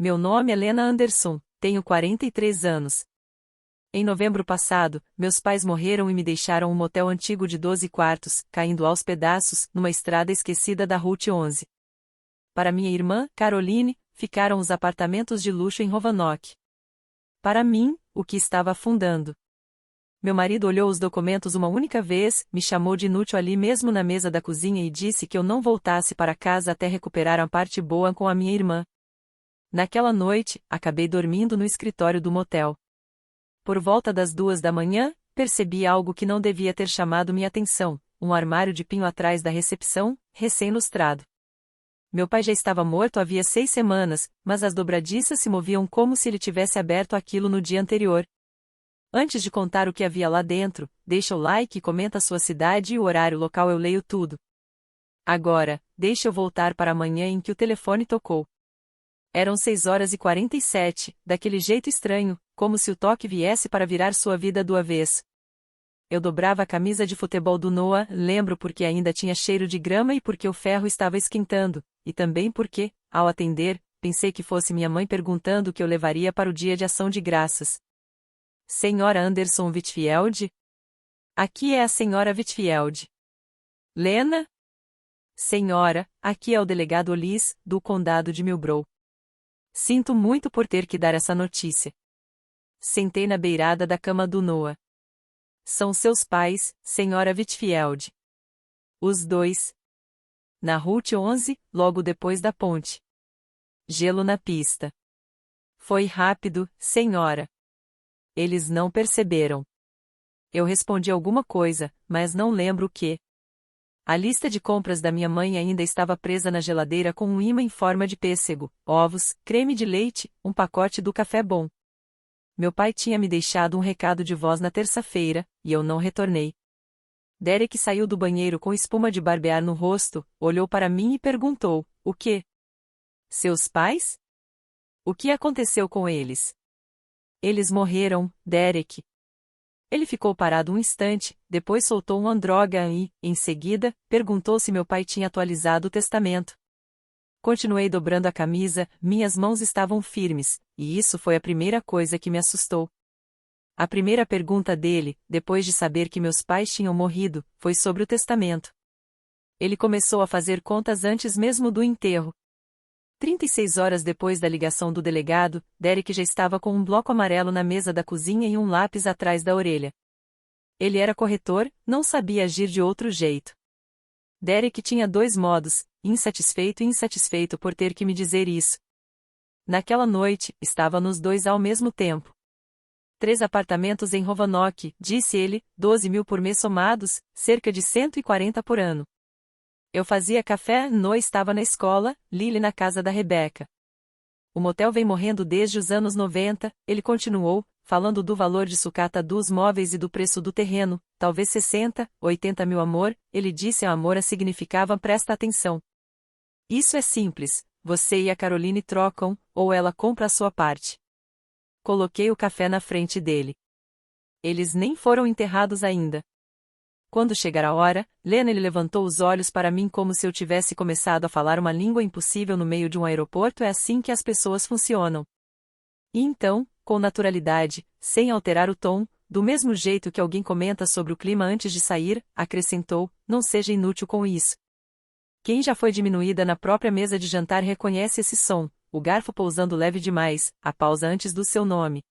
Meu nome é Lena Anderson, tenho 43 anos. Em novembro passado, meus pais morreram e me deixaram um motel antigo de 12 quartos, caindo aos pedaços, numa estrada esquecida da Route 11. Para minha irmã, Caroline, ficaram os apartamentos de luxo em Roanoke. Para mim, o que estava afundando. Meu marido olhou os documentos uma única vez, me chamou de inútil ali mesmo na mesa da cozinha e disse que eu não voltasse para casa até recuperar a parte boa com a minha irmã. Naquela noite, acabei dormindo no escritório do motel. Por volta das 2 da manhã, percebi algo que não devia ter chamado minha atenção: um armário de pinho atrás da recepção, recém-lustrado. Meu pai já estava morto havia 6 semanas, mas as dobradiças se moviam como se ele tivesse aberto aquilo no dia anterior. Antes de contar o que havia lá dentro, deixa o like e comenta a sua cidade e o horário local, eu leio tudo. Agora, deixa eu voltar para a manhã em que o telefone tocou. Eram 6h47, daquele jeito estranho, como se o toque viesse para virar sua vida do avesso. Eu dobrava a camisa de futebol do Noah, lembro porque ainda tinha cheiro de grama e porque o ferro estava esquentando, e também porque, ao atender, pensei que fosse minha mãe perguntando o que eu levaria para o dia de ação de graças. Senhora Anderson Whitfield? Aqui é a senhora Whitfield. Lena? Senhora, aqui é o delegado Olis, do condado de Milbrow. Sinto muito por ter que dar essa notícia. Sentei na beirada da cama do Noah. São seus pais, senhora Whitfield. Os dois. Na Route 11, logo depois da ponte. Gelo na pista. Foi rápido, senhora. Eles não perceberam. Eu respondi alguma coisa, mas não lembro o que. A lista de compras da minha mãe ainda estava presa na geladeira com um ímã em forma de pêssego, ovos, creme de leite, um pacote do café bom. Meu pai tinha me deixado um recado de voz na terça-feira, e eu não retornei. Derek saiu do banheiro com espuma de barbear no rosto, olhou para mim e perguntou: o quê? Seus pais? O que aconteceu com eles? Eles morreram, Derek. Ele ficou parado um instante, depois soltou um androga e, em seguida, perguntou se meu pai tinha atualizado o testamento. Continuei dobrando a camisa, minhas mãos estavam firmes, e isso foi a primeira coisa que me assustou. A primeira pergunta dele, depois de saber que meus pais tinham morrido, foi sobre o testamento. Ele começou a fazer contas antes mesmo do enterro. 36 horas depois da ligação do delegado, Derek já estava com um bloco amarelo na mesa da cozinha e um lápis atrás da orelha. Ele era corretor, não sabia agir de outro jeito. Derek tinha 2 modos, insatisfeito e insatisfeito por ter que me dizer isso. Naquela noite, estava nos dois ao mesmo tempo. 3 apartamentos em Roanoke, disse ele, 12 mil por mês somados, cerca de 140 por ano. Eu fazia café, Noah estava na escola, Lily na casa da Rebecca. O motel vem morrendo desde os anos 90, ele continuou, falando do valor de sucata dos móveis e do preço do terreno, talvez 60, 80 mil amor, ele disse ao amor significava presta atenção. Isso é simples, você e a Caroline trocam, ou ela compra a sua parte. Coloquei o café na frente dele. Eles nem foram enterrados ainda. Quando chegar a hora, Lena ele levantou os olhos para mim como se eu tivesse começado a falar uma língua impossível no meio de um aeroporto. É assim que as pessoas funcionam. E então, com naturalidade, sem alterar o tom, do mesmo jeito que alguém comenta sobre o clima antes de sair, acrescentou: não seja inútil com isso. Quem já foi diminuída na própria mesa de jantar reconhece esse som, o garfo pousando leve demais, a pausa antes do seu nome.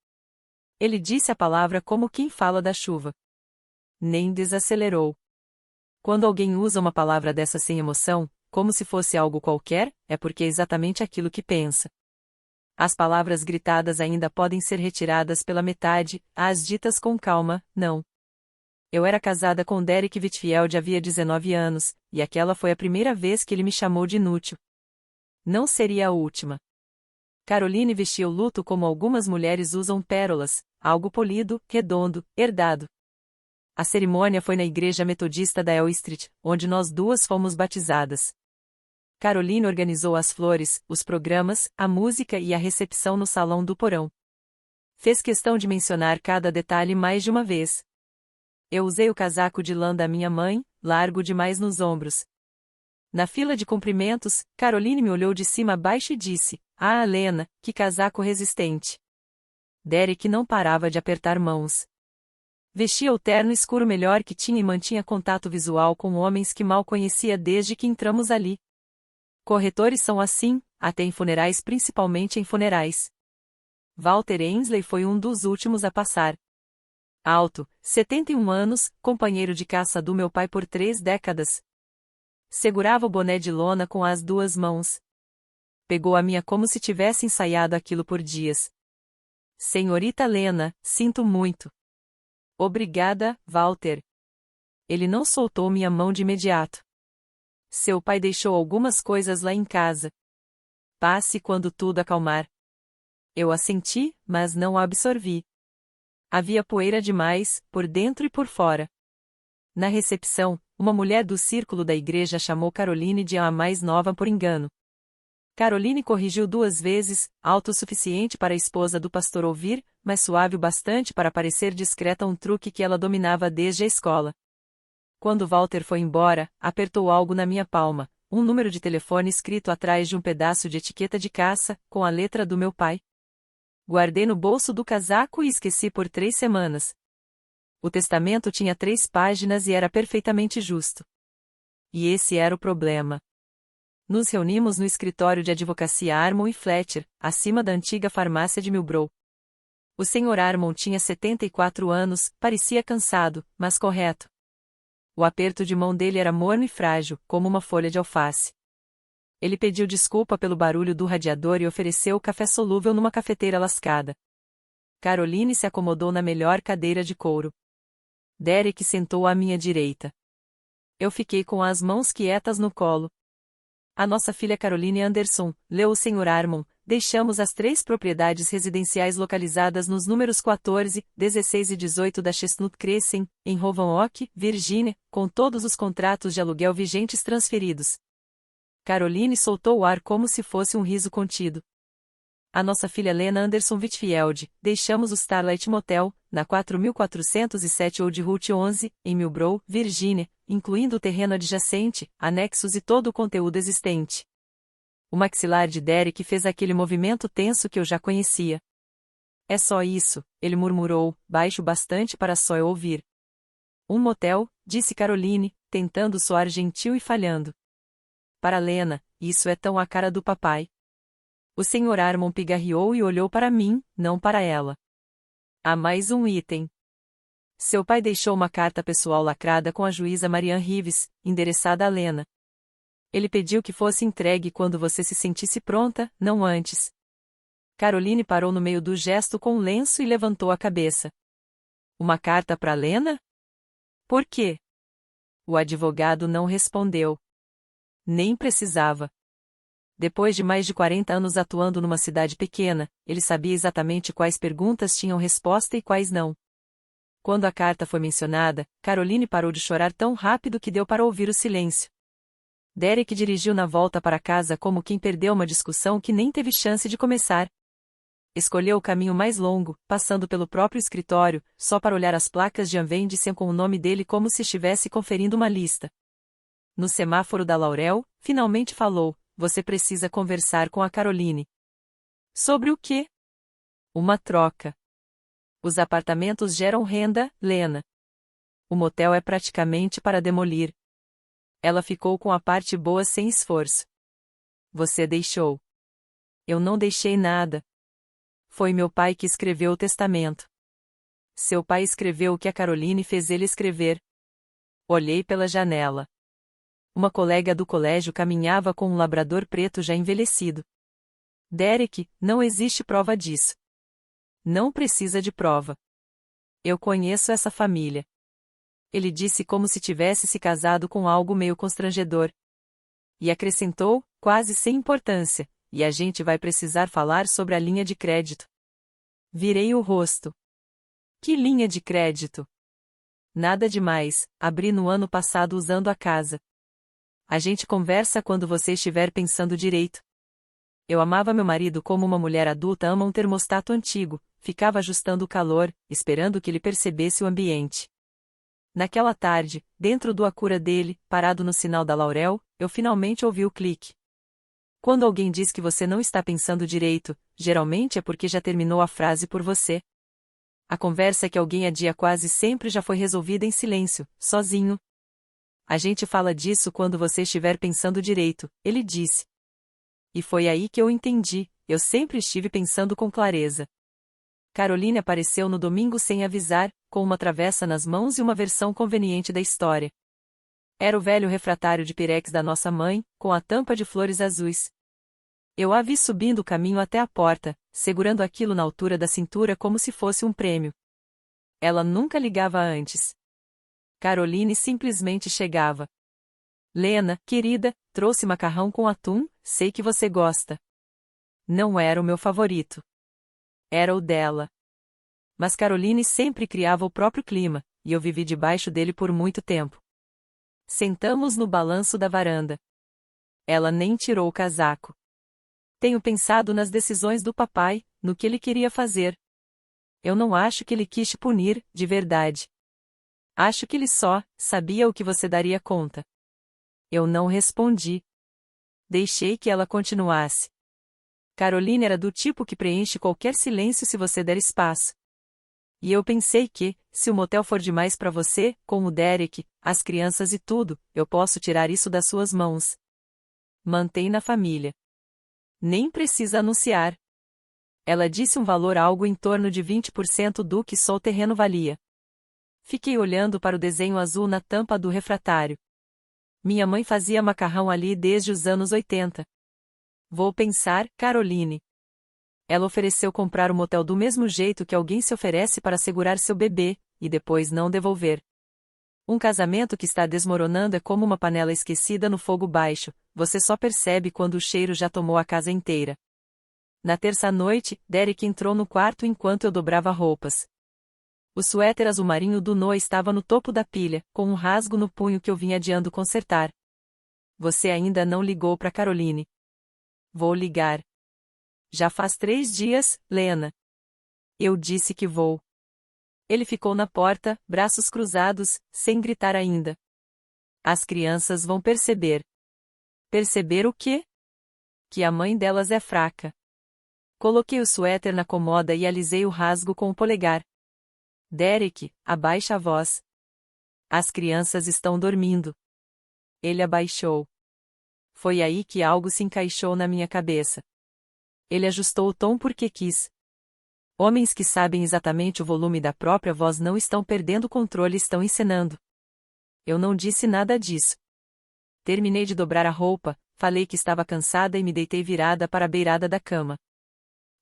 Ele disse a palavra como quem fala da chuva. Nem desacelerou. Quando alguém usa uma palavra dessa sem emoção, como se fosse algo qualquer, é porque é exatamente aquilo que pensa. As palavras gritadas ainda podem ser retiradas pela metade, as ditas com calma, não. Eu era casada com Derek Whitfield havia 19 anos, e aquela foi a primeira vez que ele me chamou de inútil. Não seria a última. Caroline vestia o luto como algumas mulheres usam pérolas, algo polido, redondo, herdado. A cerimônia foi na igreja metodista da El Street, onde nós duas fomos batizadas. Caroline organizou as flores, os programas, a música e a recepção no salão do porão. Fez questão de mencionar cada detalhe mais de uma vez. Eu usei o casaco de lã da minha mãe, largo demais nos ombros. Na fila de cumprimentos, Caroline me olhou de cima a baixo e disse: Ah, Lena, que casaco resistente. Derek não parava de apertar mãos. Vestia o terno escuro melhor que tinha e mantinha contato visual com homens que mal conhecia desde que entramos ali. Corretores são assim, até em funerais, principalmente em funerais. Walter Ainsley foi um dos últimos a passar. Alto, 71 anos, companheiro de caça do meu pai por 3 décadas. Segurava o boné de lona com as 2 mãos. Pegou a minha como se tivesse ensaiado aquilo por dias. Senhorita Lena, sinto muito. Obrigada, Walter. Ele não soltou minha mão de imediato. Seu pai deixou algumas coisas lá em casa. Passe quando tudo acalmar. Eu assenti, mas não a absorvi. Havia poeira demais, por dentro e por fora. Na recepção, uma mulher do círculo da igreja chamou Caroline de a mais nova por engano. Caroline corrigiu 2 vezes, alto o suficiente para a esposa do pastor ouvir, mas suave o bastante para parecer discreta, um truque que ela dominava desde a escola. Quando Walter foi embora, apertou algo na minha palma, um número de telefone escrito atrás de um pedaço de etiqueta de caça, com a letra do meu pai. Guardei no bolso do casaco e esqueci por 3 semanas. O testamento tinha 3 páginas e era perfeitamente justo. E esse era o problema. Nos reunimos no escritório de advocacia Harmon e Fletcher, acima da antiga farmácia de Milbrow. O Sr. Harmon tinha 74 anos, parecia cansado, mas correto. O aperto de mão dele era morno e frágil, como uma folha de alface. Ele pediu desculpa pelo barulho do radiador e ofereceu café solúvel numa cafeteira lascada. Caroline se acomodou na melhor cadeira de couro. Derek sentou à minha direita. Eu fiquei com as mãos quietas no colo. A nossa filha Caroline Anderson, leu o Sr. Harmon, deixamos as 3 propriedades residenciais localizadas nos números 14, 16 e 18 da Chestnut Crescent, em Roanoke, Virgínia, com todos os contratos de aluguel vigentes transferidos. Caroline soltou o ar como se fosse um riso contido. A nossa filha Lena Anderson Whitfield, deixamos o Starlight Motel, na 4407 Old Route 11, em Milbrow, Virgínia, incluindo o terreno adjacente, anexos e todo o conteúdo existente. O maxilar de Derek fez aquele movimento tenso que eu já conhecia. É só isso, ele murmurou, baixo bastante para só eu ouvir. Um motel, disse Caroline, tentando soar gentil e falhando. Para Lena, isso é tão a cara do papai. O Sr. Harmon pigarreou e olhou para mim, não para ela. Há mais um item. Seu pai deixou uma carta pessoal lacrada com a juíza Marianne Reeves, endereçada a Lena. Ele pediu que fosse entregue quando você se sentisse pronta, não antes. Caroline parou no meio do gesto com um lenço e levantou a cabeça. Uma carta para Lena? Por quê? O advogado não respondeu. Nem precisava. Depois de mais de 40 anos atuando numa cidade pequena, ele sabia exatamente quais perguntas tinham resposta e quais não. Quando a carta foi mencionada, Caroline parou de chorar tão rápido que deu para ouvir o silêncio. Derek dirigiu na volta para casa como quem perdeu uma discussão que nem teve chance de começar. Escolheu o caminho mais longo, passando pelo próprio escritório, só para olhar as placas de Anvendicen com o nome dele como se estivesse conferindo uma lista. No semáforo da Laurel, finalmente falou: você precisa conversar com a Caroline. Sobre o quê? Uma troca. Os apartamentos geram renda, Lena. O motel é praticamente para demolir. Ela ficou com a parte boa sem esforço. Você deixou. Eu não deixei nada. Foi meu pai que escreveu o testamento. Seu pai escreveu o que a Caroline fez ele escrever. Olhei pela janela. Uma colega do colégio caminhava com um labrador preto já envelhecido. Derek, não existe prova disso. Não precisa de prova. Eu conheço essa família. Ele disse como se tivesse se casado com algo meio constrangedor. E acrescentou, quase sem importância, e a gente vai precisar falar sobre a linha de crédito. Virei o rosto. Que linha de crédito? Nada demais, abri no ano passado usando a casa. A gente conversa quando você estiver pensando direito. Eu amava meu marido como uma mulher adulta ama um termostato antigo, ficava ajustando o calor, esperando que ele percebesse o ambiente. Naquela tarde, dentro do Acura dele, parado no sinal da Laurel, eu finalmente ouvi o clique. Quando alguém diz que você não está pensando direito, geralmente é porque já terminou a frase por você. A conversa que alguém adia quase sempre já foi resolvida em silêncio, sozinho. A gente fala disso quando você estiver pensando direito, ele disse. E foi aí que eu entendi, eu sempre estive pensando com clareza. Caroline apareceu no domingo sem avisar, com uma travessa nas mãos e uma versão conveniente da história. Era o velho refratário de pirex da nossa mãe, com a tampa de flores azuis. Eu a vi subindo o caminho até a porta, segurando aquilo na altura da cintura como se fosse um prêmio. Ela nunca ligava antes. Caroline simplesmente chegava. Lena, querida, trouxe macarrão com atum, sei que você gosta. Não era o meu favorito. Era o dela. Mas Caroline sempre criava o próprio clima, e eu vivi debaixo dele por muito tempo. Sentamos no balanço da varanda. Ela nem tirou o casaco. Tenho pensado nas decisões do papai, no que ele queria fazer. Eu não acho que ele quis te punir, de verdade. Acho que ele só sabia o que você daria conta. Eu não respondi. Deixei que ela continuasse. Caroline era do tipo que preenche qualquer silêncio se você der espaço. E eu pensei que, se o motel for demais para você, com o Derek, as crianças e tudo, eu posso tirar isso das suas mãos. Mantém na família. Nem precisa anunciar. Ela disse um valor algo em torno de 20% do que só o terreno valia. Fiquei olhando para o desenho azul na tampa do refratário. Minha mãe fazia macarrão ali desde os anos 80. Vou pensar, Caroline. Ela ofereceu comprar o motel do mesmo jeito que alguém se oferece para segurar seu bebê, e depois não devolver. Um casamento que está desmoronando é como uma panela esquecida no fogo baixo, você só percebe quando o cheiro já tomou a casa inteira. Na terça-noite, Derek entrou no quarto enquanto eu dobrava roupas. O suéter azul marinho do Noah estava no topo da pilha, com um rasgo no punho que eu vinha adiando consertar. Você ainda não ligou para Caroline. Vou ligar. Já faz 3 dias, Lena. Eu disse que vou. Ele ficou na porta, braços cruzados, sem gritar ainda. As crianças vão perceber. Perceber o quê? Que a mãe delas é fraca. Coloquei o suéter na comoda e alisei o rasgo com o polegar. Derek, abaixa a voz. As crianças estão dormindo. Ele abaixou. Foi aí que algo se encaixou na minha cabeça. Ele ajustou o tom porque quis. Homens que sabem exatamente o volume da própria voz não estão perdendo o controle, estão encenando. Eu não disse nada disso. Terminei de dobrar a roupa, falei que estava cansada e me deitei virada para a beirada da cama.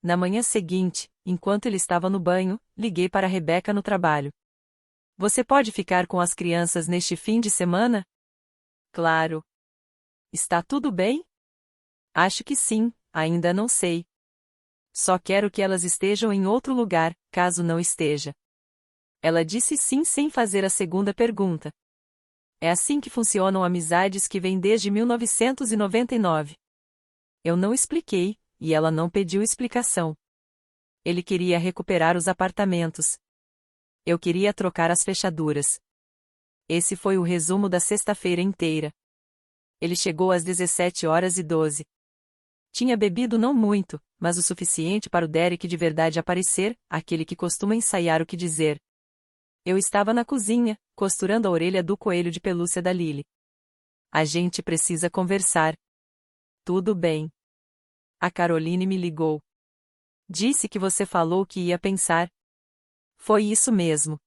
Na manhã seguinte, enquanto ele estava no banho, liguei para Rebeca no trabalho. Você pode ficar com as crianças neste fim de semana? Claro. Está tudo bem? Acho que sim, ainda não sei. Só quero que elas estejam em outro lugar, caso não esteja. Ela disse sim sem fazer a segunda pergunta. É assim que funcionam amizades que vêm desde 1999. Eu não expliquei, e ela não pediu explicação. Ele queria recuperar os apartamentos. Eu queria trocar as fechaduras. Esse foi o resumo da sexta-feira inteira. Ele chegou às 17h12. Tinha bebido não muito, mas o suficiente para o Derek de verdade aparecer, aquele que costuma ensaiar o que dizer. Eu estava na cozinha, costurando a orelha do coelho de pelúcia da Lily. A gente precisa conversar. Tudo bem. A Caroline me ligou. Disse que você falou que ia pensar. Foi isso mesmo.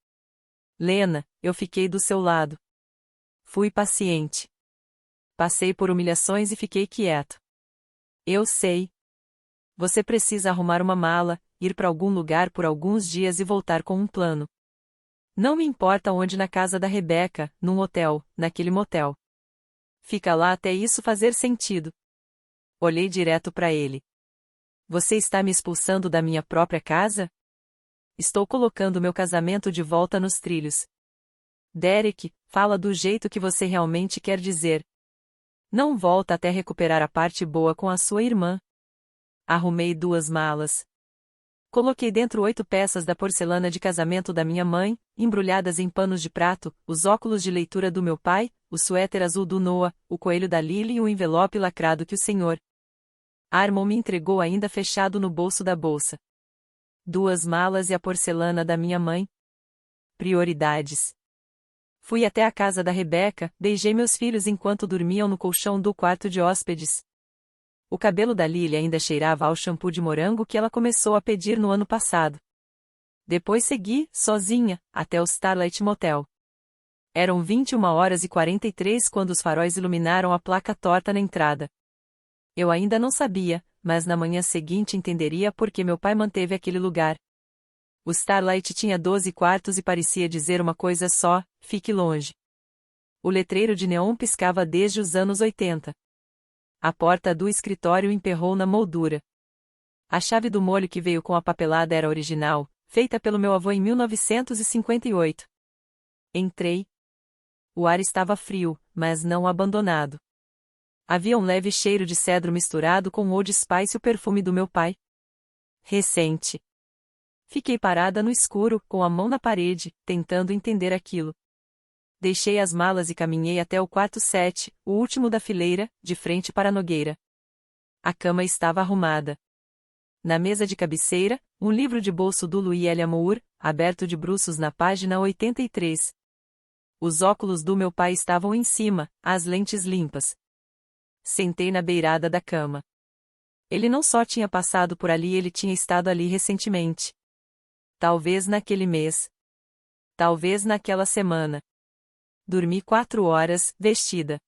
Lena, eu fiquei do seu lado. Fui paciente. Passei por humilhações e fiquei quieto. Eu sei. Você precisa arrumar uma mala, ir para algum lugar por alguns dias e voltar com um plano. Não me importa onde, na casa da Rebeca, num hotel, naquele motel. Fica lá até isso fazer sentido. Olhei direto para ele. Você está me expulsando da minha própria casa? Estou colocando meu casamento de volta nos trilhos. Derek, fala do jeito que você realmente quer dizer. Não volta até recuperar a parte boa com a sua irmã. Arrumei 2 malas. Coloquei dentro 8 peças da porcelana de casamento da minha mãe, embrulhadas em panos de prato, os óculos de leitura do meu pai, o suéter azul do Noah, o coelho da Lily e o envelope lacrado que o Sr. Armon me entregou ainda fechado no bolso da bolsa. 2 malas e a porcelana da minha mãe. Prioridades. Fui até a casa da Rebeca, beijei meus filhos enquanto dormiam no colchão do quarto de hóspedes. O cabelo da Lily ainda cheirava ao shampoo de morango que ela começou a pedir no ano passado. Depois segui, sozinha, até o Starlight Motel. Eram 21h43 quando os faróis iluminaram a placa torta na entrada. Eu ainda não sabia, mas na manhã seguinte entenderia por que meu pai manteve aquele lugar. O Starlight tinha 12 quartos e parecia dizer uma coisa só: fique longe. O letreiro de neon piscava desde os anos 80. A porta do escritório emperrou na moldura. A chave do molho que veio com a papelada era original, feita pelo meu avô em 1958. Entrei. O ar estava frio, mas não abandonado. Havia um leve cheiro de cedro misturado com Old Spice, o perfume do meu pai. Recente. Fiquei parada no escuro, com a mão na parede, tentando entender aquilo. Deixei as malas e caminhei até o quarto 7, o último da fileira, de frente para a Nogueira. A cama estava arrumada. Na mesa de cabeceira, um livro de bolso do Louis L. Amour, aberto de bruços na página 83. Os óculos do meu pai estavam em cima, as lentes limpas. Sentei na beirada da cama. Ele não só tinha passado por ali, ele tinha estado ali recentemente. Talvez naquele mês. Talvez naquela semana. Dormi 4 horas, vestida.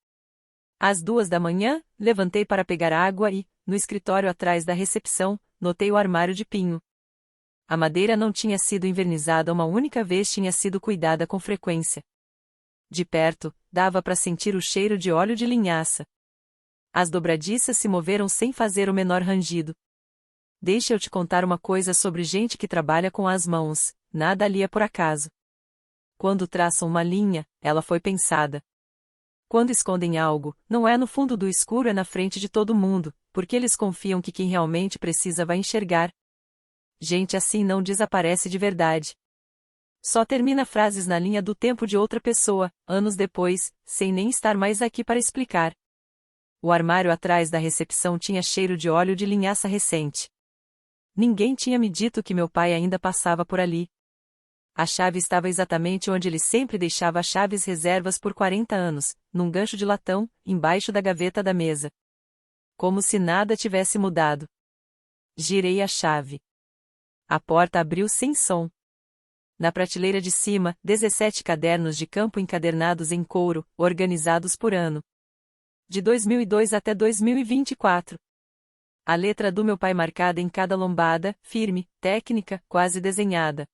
Às 2 da manhã, levantei para pegar água e, no escritório atrás da recepção, notei o armário de pinho. A madeira não tinha sido invernizada uma única vez, tinha sido cuidada com frequência. De perto, dava para sentir o cheiro de óleo de linhaça. As dobradiças se moveram sem fazer o menor rangido. Deixa eu te contar uma coisa sobre gente que trabalha com as mãos, nada ali é por acaso. Quando traçam uma linha, ela foi pensada. Quando escondem algo, não é no fundo do escuro, é na frente de todo mundo, porque eles confiam que quem realmente precisa vai enxergar. Gente assim não desaparece de verdade. Só termina frases na linha do tempo de outra pessoa, anos depois, sem nem estar mais aqui para explicar. O armário atrás da recepção tinha cheiro de óleo de linhaça recente. Ninguém tinha me dito que meu pai ainda passava por ali. A chave estava exatamente onde ele sempre deixava as chaves reservas por 40 anos, num gancho de latão, embaixo da gaveta da mesa. Como se nada tivesse mudado. Girei a chave. A porta abriu sem som. Na prateleira de cima, 17 cadernos de campo encadernados em couro, organizados por ano. De 2002 até 2024. A letra do meu pai marcada em cada lombada, firme, técnica, quase desenhada.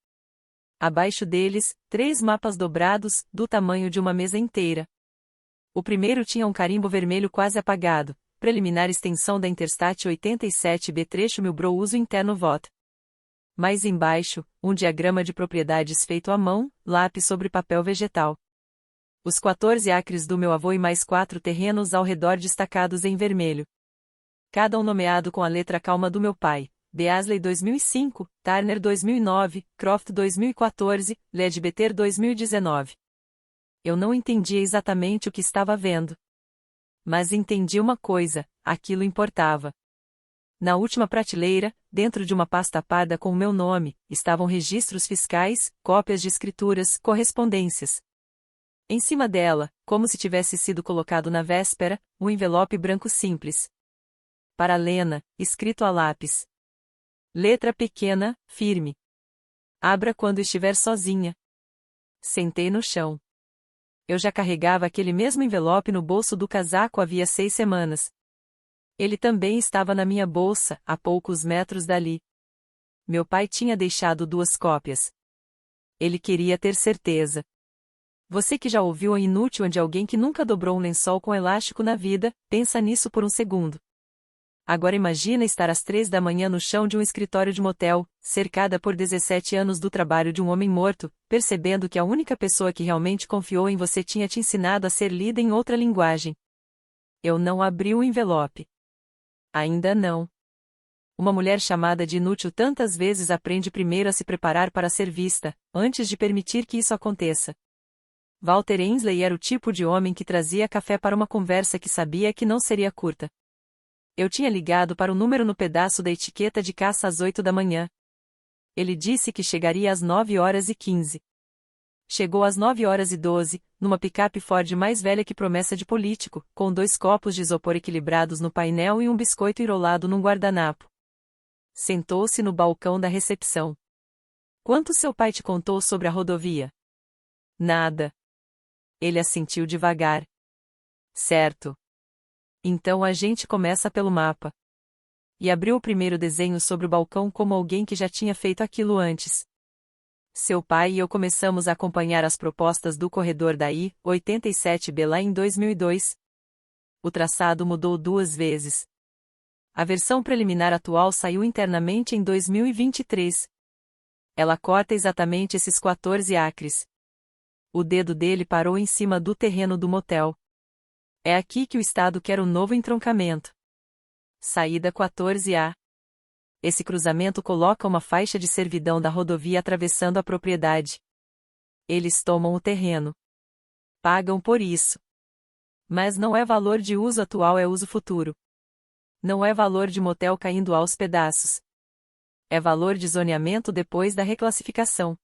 Abaixo deles, 3 mapas dobrados, do tamanho de uma mesa inteira. O primeiro tinha um carimbo vermelho quase apagado, preliminar extensão da Interstate 87B trecho Milbro uso interno VOT. Mais embaixo, um diagrama de propriedades feito à mão, lápis sobre papel vegetal. Os 14 acres do meu avô e mais 4 terrenos ao redor destacados em vermelho. Cada um nomeado com a letra calma do meu pai. Beasley 2005, Turner 2009, Croft 2014, Ledbetter 2019. Eu não entendia exatamente o que estava vendo. Mas entendi uma coisa, aquilo importava. Na última prateleira, dentro de uma pasta parda com o meu nome, estavam registros fiscais, cópias de escrituras, correspondências. Em cima dela, como se tivesse sido colocado na véspera, um envelope branco simples. Para Lena, escrito a lápis. Letra pequena, firme. Abra quando estiver sozinha. Sentei no chão. Eu já carregava aquele mesmo envelope no bolso do casaco havia 6 semanas. Ele também estava na minha bolsa, a poucos metros dali. Meu pai tinha deixado 2 cópias. Ele queria ter certeza. Você que já ouviu o inútil de alguém que nunca dobrou um lençol com elástico na vida, pensa nisso por um segundo. Agora imagina estar às 3 da manhã no chão de um escritório de motel, cercada por 17 anos do trabalho de um homem morto, percebendo que a única pessoa que realmente confiou em você tinha te ensinado a ser lida em outra linguagem. Eu não abri o envelope. Ainda não. Uma mulher chamada de inútil tantas vezes aprende primeiro a se preparar para ser vista, antes de permitir que isso aconteça. Walter Ainsley era o tipo de homem que trazia café para uma conversa que sabia que não seria curta. Eu tinha ligado para o número no pedaço da etiqueta de caça às 8 da manhã. Ele disse que chegaria às 9h15. Chegou às 9h12, numa picape Ford mais velha que promessa de político, com 2 copos de isopor equilibrados no painel e um biscoito enrolado num guardanapo. Sentou-se no balcão da recepção. Quanto seu pai te contou sobre a rodovia? Nada. Ele assentiu devagar. Certo. Então a gente começa pelo mapa. E abriu o primeiro desenho sobre o balcão como alguém que já tinha feito aquilo antes. Seu pai e eu começamos a acompanhar as propostas do corredor da I-87B lá em 2002. O traçado mudou 2 vezes. A versão preliminar atual saiu internamente em 2023. Ela corta exatamente esses 14 acres. O dedo dele parou em cima do terreno do motel. É aqui que o Estado quer o novo entroncamento. Saída 14A. Esse cruzamento coloca uma faixa de servidão da rodovia atravessando a propriedade. Eles tomam o terreno. Pagam por isso. Mas não é valor de uso atual, é uso futuro. Não é valor de motel caindo aos pedaços. É valor de zoneamento depois da reclassificação.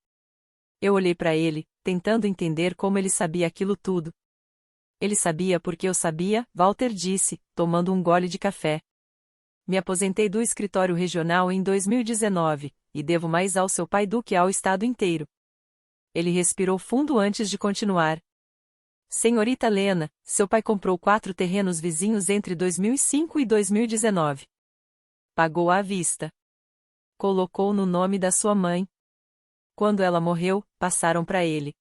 Eu olhei para ele, tentando entender como ele sabia aquilo tudo. Ele sabia porque eu sabia, Walter disse, tomando um gole de café. Me aposentei do escritório regional em 2019, e devo mais ao seu pai do que ao estado inteiro. Ele respirou fundo antes de continuar. Senhorita Lena, seu pai comprou 4 terrenos vizinhos entre 2005 e 2019. Pagou à vista. Colocou no nome da sua mãe. Quando ela morreu, passaram para ele.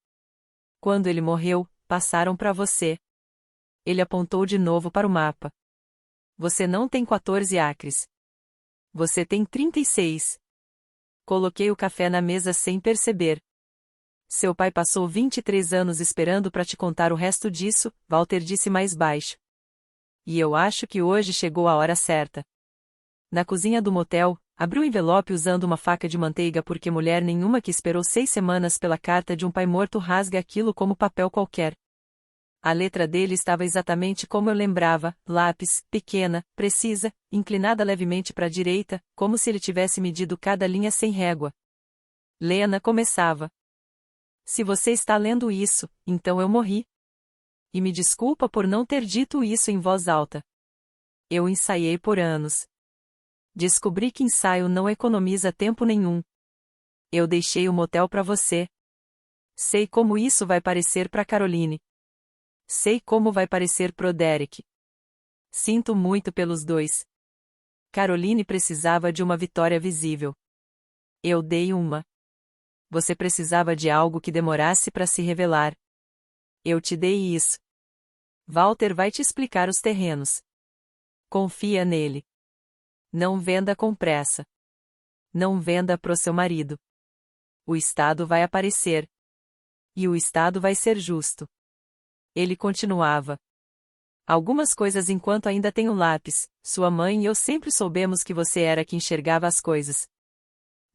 Quando ele morreu, passaram para você. Ele apontou de novo para o mapa. Você não tem 14 acres. Você tem 36. Coloquei o café na mesa sem perceber. Seu pai passou 23 anos esperando para te contar o resto disso, Walter disse mais baixo. E eu acho que hoje chegou a hora certa. Na cozinha do motel, abriu o envelope usando uma faca de manteiga porque mulher nenhuma que esperou 6 semanas pela carta de um pai morto rasga aquilo como papel qualquer. A letra dele estava exatamente como eu lembrava, lápis, pequena, precisa, inclinada levemente para a direita, como se ele tivesse medido cada linha sem régua. Lena começava. Se você está lendo isso, então eu morri. E me desculpa por não ter dito isso em voz alta. Eu ensaiei por anos. Descobri que ensaio não economiza tempo nenhum. Eu deixei o motel para você. Sei como isso vai parecer para Caroline. Sei como vai parecer pro Derek. Sinto muito pelos dois. Caroline precisava de uma vitória visível. Eu dei uma. Você precisava de algo que demorasse para se revelar. Eu te dei isso. Walter vai te explicar os terrenos. Confia nele. Não venda com pressa. Não venda pro seu marido. O Estado vai aparecer. E o Estado vai ser justo. Ele continuava. Algumas coisas enquanto ainda tenho lápis, sua mãe e eu sempre soubemos que você era que enxergava as coisas.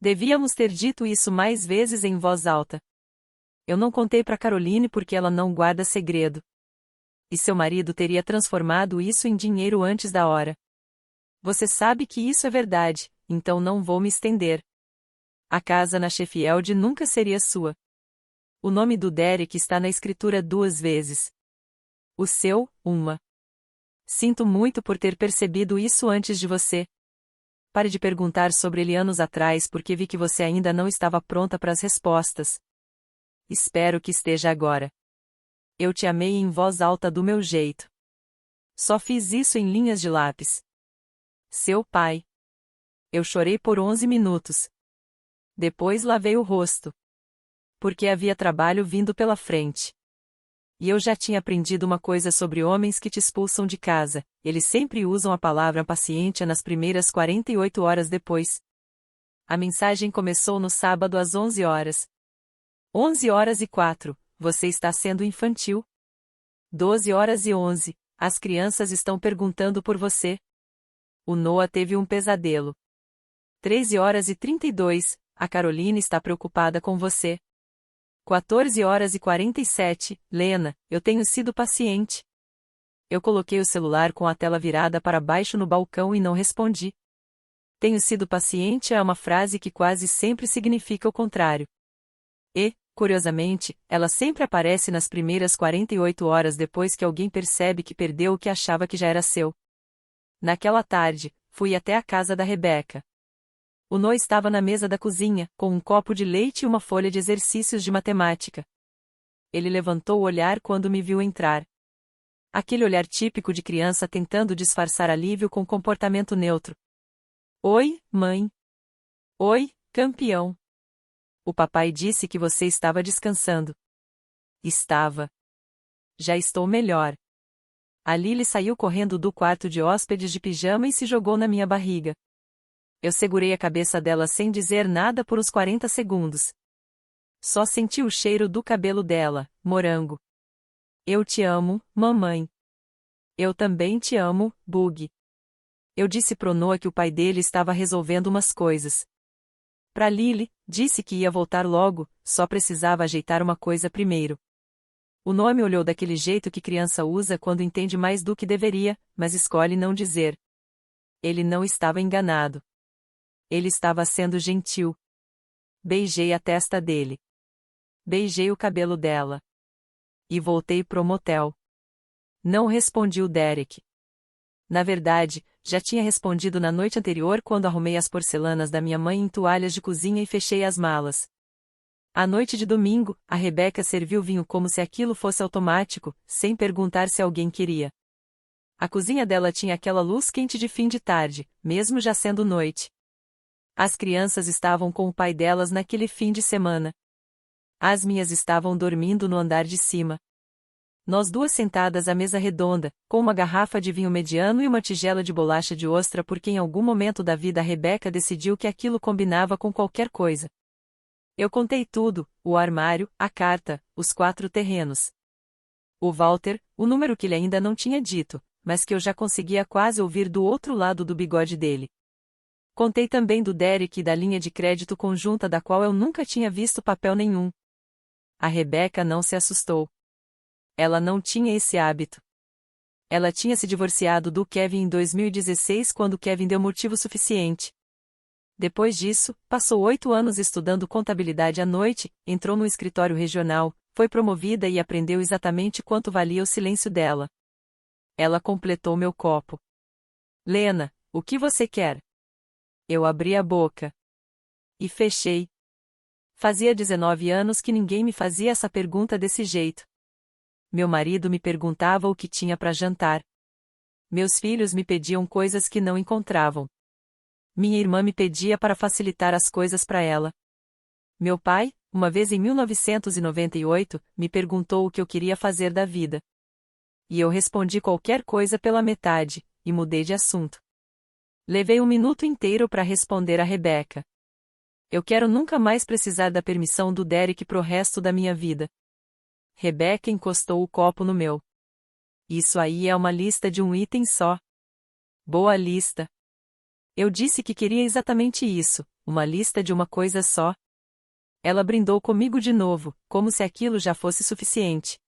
Devíamos ter dito isso mais vezes em voz alta. Eu não contei para Caroline porque ela não guarda segredo. E seu marido teria transformado isso em dinheiro antes da hora. Você sabe que isso é verdade, então não vou me estender. A casa na Sheffield nunca seria sua. O nome do Derek está na escritura 2 vezes. O seu, uma. Sinto muito por ter percebido isso antes de você. Pare de perguntar sobre ele anos atrás porque vi que você ainda não estava pronta para as respostas. Espero que esteja agora. Eu te amei em voz alta do meu jeito. Só fiz isso em linhas de lápis. Seu pai. Eu chorei por 11 minutos. Depois lavei o rosto. Porque havia trabalho vindo pela frente. E eu já tinha aprendido uma coisa sobre homens que te expulsam de casa, eles sempre usam a palavra paciente nas primeiras 48 horas depois. A mensagem começou no sábado às 11 horas. 11h04, você está sendo infantil. 12h11, as crianças estão perguntando por você. O Noah teve um pesadelo. 13h32, a Caroline está preocupada com você. 14h47, Lena, eu tenho sido paciente. Eu coloquei o celular com a tela virada para baixo no balcão e não respondi. Tenho sido paciente é uma frase que quase sempre significa o contrário. E, curiosamente, ela sempre aparece nas primeiras 48 horas depois que alguém percebe que perdeu o que achava que já era seu. Naquela tarde, fui até a casa da Rebeca. O Noah estava na mesa da cozinha, com um copo de leite e uma folha de exercícios de matemática. Ele levantou o olhar quando me viu entrar. Aquele olhar típico de criança tentando disfarçar alívio com comportamento neutro. Oi, mãe. Oi, campeão. O papai disse que você estava descansando. Estava. Já estou melhor. A Lily saiu correndo do quarto de hóspedes de pijama e se jogou na minha barriga. Eu segurei a cabeça dela sem dizer nada por uns 40 segundos. Só senti o cheiro do cabelo dela, morango. Eu te amo, mamãe. Eu também te amo, Bug. Eu disse pro Noah que o pai dele estava resolvendo umas coisas. Pra Lily, disse que ia voltar logo, só precisava ajeitar uma coisa primeiro. O Noah me olhou daquele jeito que criança usa quando entende mais do que deveria, mas escolhe não dizer. Ele não estava enganado. Ele estava sendo gentil. Beijei a testa dele. Beijei o cabelo dela. E voltei pro motel. Não respondi o Derek. Na verdade, já tinha respondido na noite anterior quando arrumei as porcelanas da minha mãe em toalhas de cozinha e fechei as malas. À noite de domingo, a Rebeca serviu vinho como se aquilo fosse automático, sem perguntar se alguém queria. A cozinha dela tinha aquela luz quente de fim de tarde, mesmo já sendo noite. As crianças estavam com o pai delas naquele fim de semana. As minhas estavam dormindo no andar de cima. Nós duas sentadas à mesa redonda, com uma garrafa de vinho mediano e uma tigela de bolacha de ostra porque em algum momento da vida a Rebeca decidiu que aquilo combinava com qualquer coisa. Eu contei tudo, o armário, a carta, os 4 terrenos. O Walter, o número que ele ainda não tinha dito, mas que eu já conseguia quase ouvir do outro lado do bigode dele. Contei também do Derek e da linha de crédito conjunta da qual eu nunca tinha visto papel nenhum. A Rebeca não se assustou. Ela não tinha esse hábito. Ela tinha se divorciado do Kevin em 2016 quando Kevin deu motivo suficiente. Depois disso, passou 8 anos estudando contabilidade à noite, entrou no escritório regional, foi promovida e aprendeu exatamente quanto valia o silêncio dela. Ela completou meu copo. Lena, o que você quer? Eu abri a boca. E fechei. Fazia 19 anos que ninguém me fazia essa pergunta desse jeito. Meu marido me perguntava o que tinha para jantar. Meus filhos me pediam coisas que não encontravam. Minha irmã me pedia para facilitar as coisas para ela. Meu pai, uma vez em 1998, me perguntou o que eu queria fazer da vida. E eu respondi qualquer coisa pela metade, e mudei de assunto. Levei 1 minuto inteiro para responder a Rebeca. Eu quero nunca mais precisar da permissão do Derek pro resto da minha vida. Rebeca encostou o copo no meu. Isso aí é uma lista de um item só. Boa lista. Eu disse que queria exatamente isso, uma lista de uma coisa só. Ela brindou comigo de novo, como se aquilo já fosse suficiente.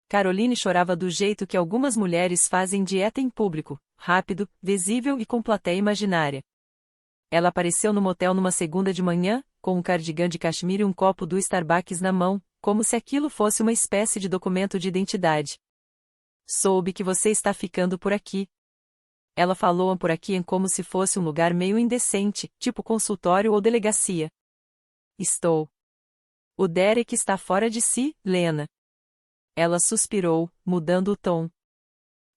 Caroline chorava do jeito que algumas mulheres fazem dieta em público, rápido, visível e com plateia imaginária. Ela apareceu no motel numa segunda de manhã, com um cardigã de cachemira e um copo do Starbucks na mão, como se aquilo fosse uma espécie de documento de identidade. Soube que você está ficando por aqui. Ela falou por aqui em como se fosse um lugar meio indecente, tipo consultório ou delegacia. Estou. O Derek está fora de si, Lena. Ela suspirou, mudando o tom.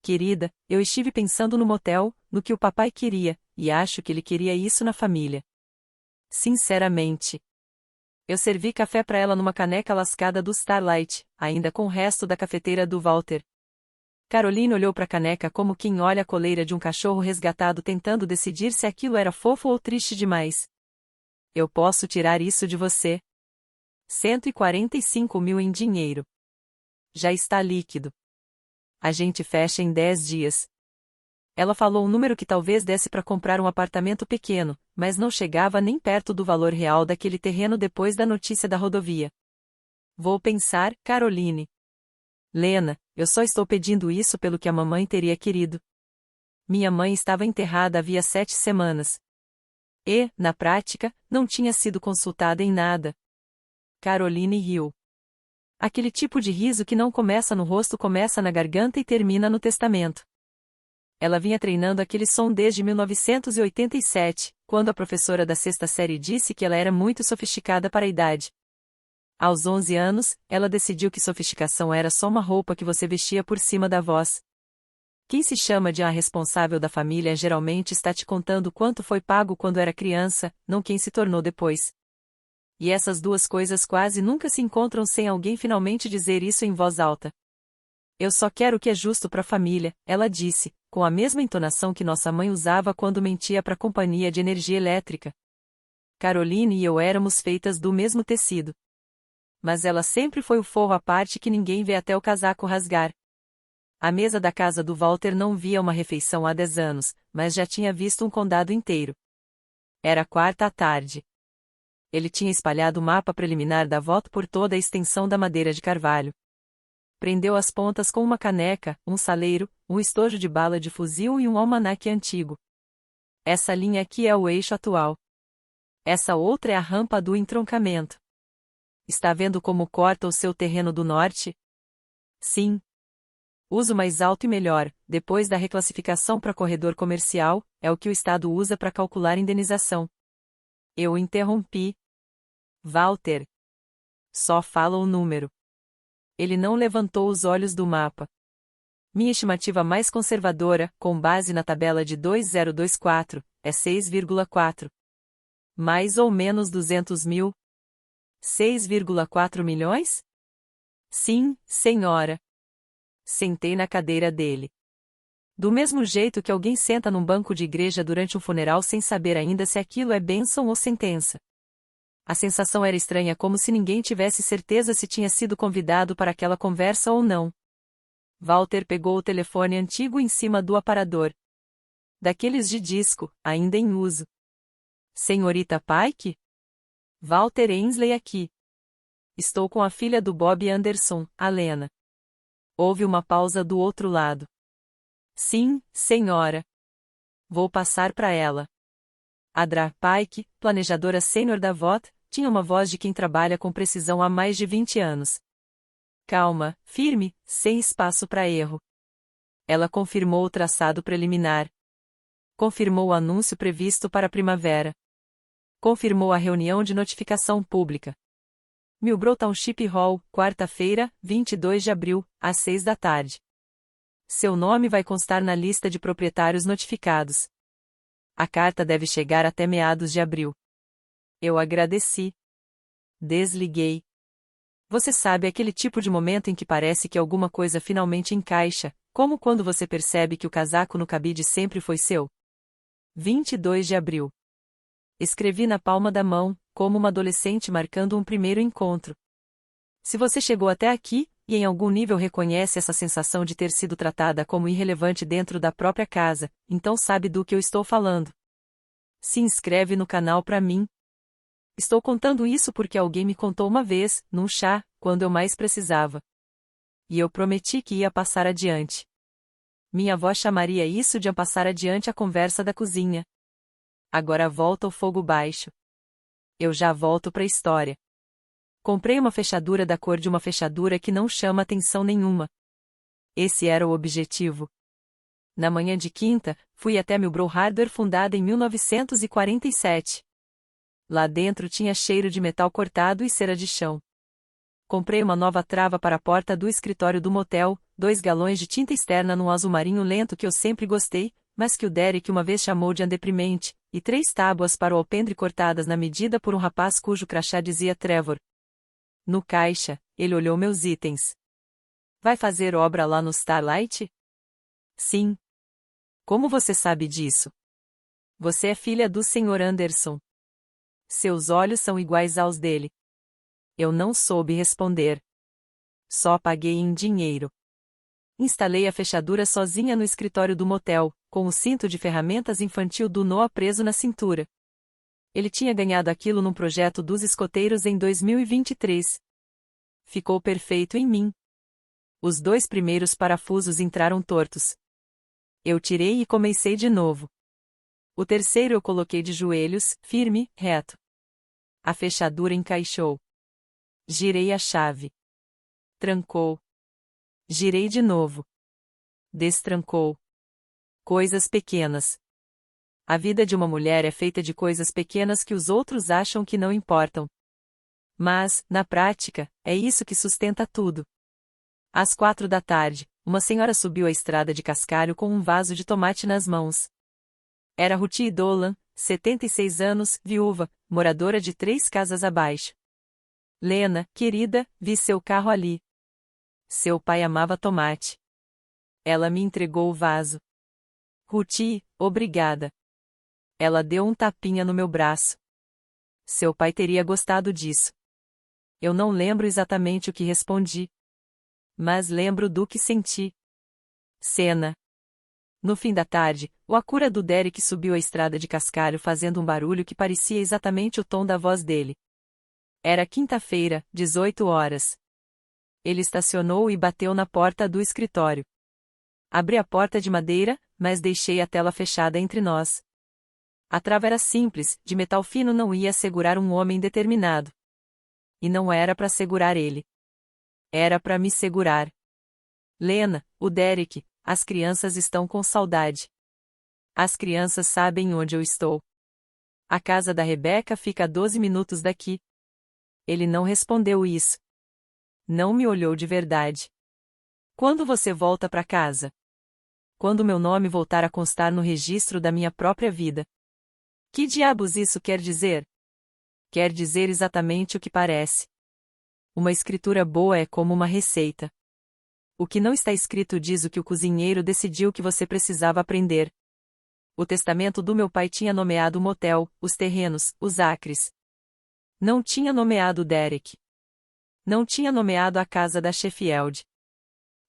Querida, eu estive pensando no motel, no que o papai queria, e acho que ele queria isso na família. Sinceramente. Eu servi café para ela numa caneca lascada do Starlight, ainda com o resto da cafeteira do Walter. Caroline olhou para a caneca como quem olha a coleira de um cachorro resgatado tentando decidir se aquilo era fofo ou triste demais. Eu posso tirar isso de você. 145 mil em dinheiro. Já está líquido. A gente fecha em 10 dias. Ela falou um número que talvez desse para comprar um apartamento pequeno, mas não chegava nem perto do valor real daquele terreno depois da notícia da rodovia. Vou pensar, Caroline. Lena, Eu só estou pedindo isso pelo que a mamãe teria querido. Minha mãe estava enterrada havia 7 semanas. E, na prática, não tinha sido consultada em nada. Caroline riu. Aquele tipo de riso que não começa no rosto, começa na garganta e termina no testamento. Ela vinha treinando aquele som desde 1987, quando a professora da sexta série disse que ela era muito sofisticada para a idade. Aos 11 anos, ela decidiu que sofisticação era só uma roupa que você vestia por cima da voz. Quem se chama de a responsável da família geralmente está te contando quanto foi pago quando era criança, não quem se tornou depois. E essas duas coisas quase nunca se encontram sem alguém finalmente dizer isso em voz alta. Eu só quero o que é justo para a família, ela disse, com a mesma entonação que nossa mãe usava quando mentia para a companhia de energia elétrica. Caroline e eu éramos feitas do mesmo tecido. Mas ela sempre foi o forro à parte que ninguém vê até o casaco rasgar. A mesa da casa do Walter não via uma refeição há 10 anos, mas já tinha visto um condado inteiro. Era quarta à tarde. Ele tinha espalhado o mapa preliminar da voto por toda a extensão da madeira de carvalho. Prendeu as pontas com uma caneca, um saleiro, um estojo de bala de fuzil e um almanaque antigo. Essa linha aqui é o eixo atual. Essa outra é a rampa do entroncamento. Está vendo como corta o seu terreno do norte? Sim. Uso mais alto e melhor, depois da reclassificação para corredor comercial, é o que o Estado usa para calcular indenização. Eu interrompi. Walter. Só fala o número. Ele não levantou os olhos do mapa. Minha estimativa mais conservadora, com base na tabela de 2024, é 6,4. Mais ou menos 200 mil? 6,4 milhões? Sim, senhora. Sentei na cadeira dele. Do mesmo jeito que alguém senta num banco de igreja durante um funeral sem saber ainda se aquilo é bênção ou sentença. A sensação era estranha, como se ninguém tivesse certeza se tinha sido convidado para aquela conversa ou não. Walter pegou o telefone antigo em cima do aparador. Daqueles de disco, ainda em uso. Senhorita Pike? Walter Ainsley aqui. Estou com a filha do Bob Anderson, a Lena. Houve uma pausa do outro lado. Sim, senhora. Vou passar para ela. Adra Pike, planejadora sênior da VOT, tinha uma voz de quem trabalha com precisão há mais de 20 anos. Calma, firme, sem espaço para erro. Ela confirmou o traçado preliminar. Confirmou o anúncio previsto para a primavera. Confirmou a reunião de notificação pública. Millbrow Township Hall, quarta-feira, 22 de abril, às 6 da tarde. Seu nome vai constar na lista de proprietários notificados. A carta deve chegar até meados de abril. Eu agradeci. Desliguei. Você sabe aquele tipo de momento em que parece que alguma coisa finalmente encaixa, como quando você percebe que o casaco no cabide sempre foi seu? 22 de abril. Escrevi na palma da mão, como uma adolescente marcando um primeiro encontro. Se você chegou até aqui, e em algum nível reconhece essa sensação de ter sido tratada como irrelevante dentro da própria casa, então sabe do que eu estou falando. Se inscreve no canal para mim. Estou contando isso porque alguém me contou uma vez, num chá, quando eu mais precisava. E eu prometi que ia passar adiante. Minha avó chamaria isso de passar adiante a conversa da cozinha. Agora volta ao fogo baixo. Eu já volto para a história. Comprei uma fechadura da cor de uma fechadura que não chama atenção nenhuma. Esse era o objetivo. Na manhã de quinta, fui até Millbrow Hardware, fundada em 1947. Lá dentro tinha cheiro de metal cortado e cera de chão. Comprei uma nova trava para a porta do escritório do motel, 2 galões de tinta externa num azul marinho lento que eu sempre gostei, mas que o Derek uma vez chamou de deprimente, e 3 tábuas para o alpendre cortadas na medida por um rapaz cujo crachá dizia Trevor. No caixa, ele olhou meus itens. Vai fazer obra lá no Starlight? Sim. Como você sabe disso? Você é filha do Sr. Anderson. Seus olhos são iguais aos dele. Eu não soube responder. Só paguei em dinheiro. Instalei a fechadura sozinha no escritório do motel, com o cinto de ferramentas infantil do Noah preso na cintura. Ele tinha ganhado aquilo num projeto dos escoteiros em 2023. Ficou perfeito em mim. Os 2 primeiros parafusos entraram tortos. Eu tirei e comecei de novo. O terceiro eu coloquei de joelhos, firme, reto. A fechadura encaixou. Girei a chave. Trancou. Girei de novo. Destrancou. Coisas pequenas. A vida de uma mulher é feita de coisas pequenas que os outros acham que não importam. Mas, na prática, é isso que sustenta tudo. Às 4 da tarde, uma senhora subiu a estrada de cascalho com um vaso de tomate nas mãos. Era Ruthie Dolan, 76 anos, viúva, moradora de 3 casas abaixo. Lena, querida, vi seu carro ali. Seu pai amava tomate. Ela me entregou o vaso. Ruthie, obrigada. Ela deu um tapinha no meu braço. Seu pai teria gostado disso. Eu não lembro exatamente o que respondi. Mas lembro do que senti. Cena. No fim da tarde, o Acura do Derek subiu a estrada de cascalho fazendo um barulho que parecia exatamente o tom da voz dele. Era quinta-feira, 18 horas. Ele estacionou e bateu na porta do escritório. Abri a porta de madeira, mas deixei a tela fechada entre nós. A trava era simples, de metal fino, não ia segurar um homem determinado. E não era para segurar ele. Era para me segurar. Lena, o Derek, as crianças estão com saudade. As crianças sabem onde eu estou. A casa da Rebeca fica a 12 minutos daqui. Ele não respondeu isso. Não me olhou de verdade. Quando você volta para casa? Quando meu nome voltar a constar no registro da minha própria vida. Que diabos isso quer dizer? Quer dizer exatamente o que parece. Uma escritura boa é como uma receita. O que não está escrito diz o que o cozinheiro decidiu que você precisava aprender. O testamento do meu pai tinha nomeado o motel, os terrenos, os acres. Não tinha nomeado o Derek. Não tinha nomeado a casa da Sheffield.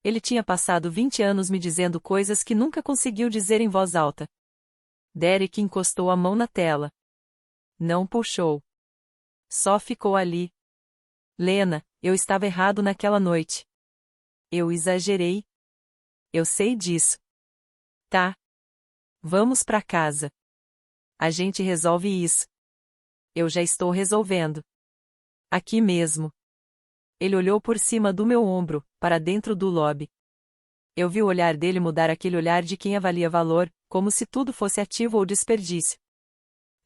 Ele tinha passado 20 anos me dizendo coisas que nunca conseguiu dizer em voz alta. Derek encostou a mão na tela. Não puxou. Só ficou ali. Lena, eu estava errado naquela noite. Eu exagerei. Eu sei disso. Tá. Vamos pra casa. A gente resolve isso. Eu já estou resolvendo. Aqui mesmo. Ele olhou por cima do meu ombro, para dentro do lobby. Eu vi o olhar dele mudar, aquele olhar de quem avalia valor, como se tudo fosse ativo ou desperdício.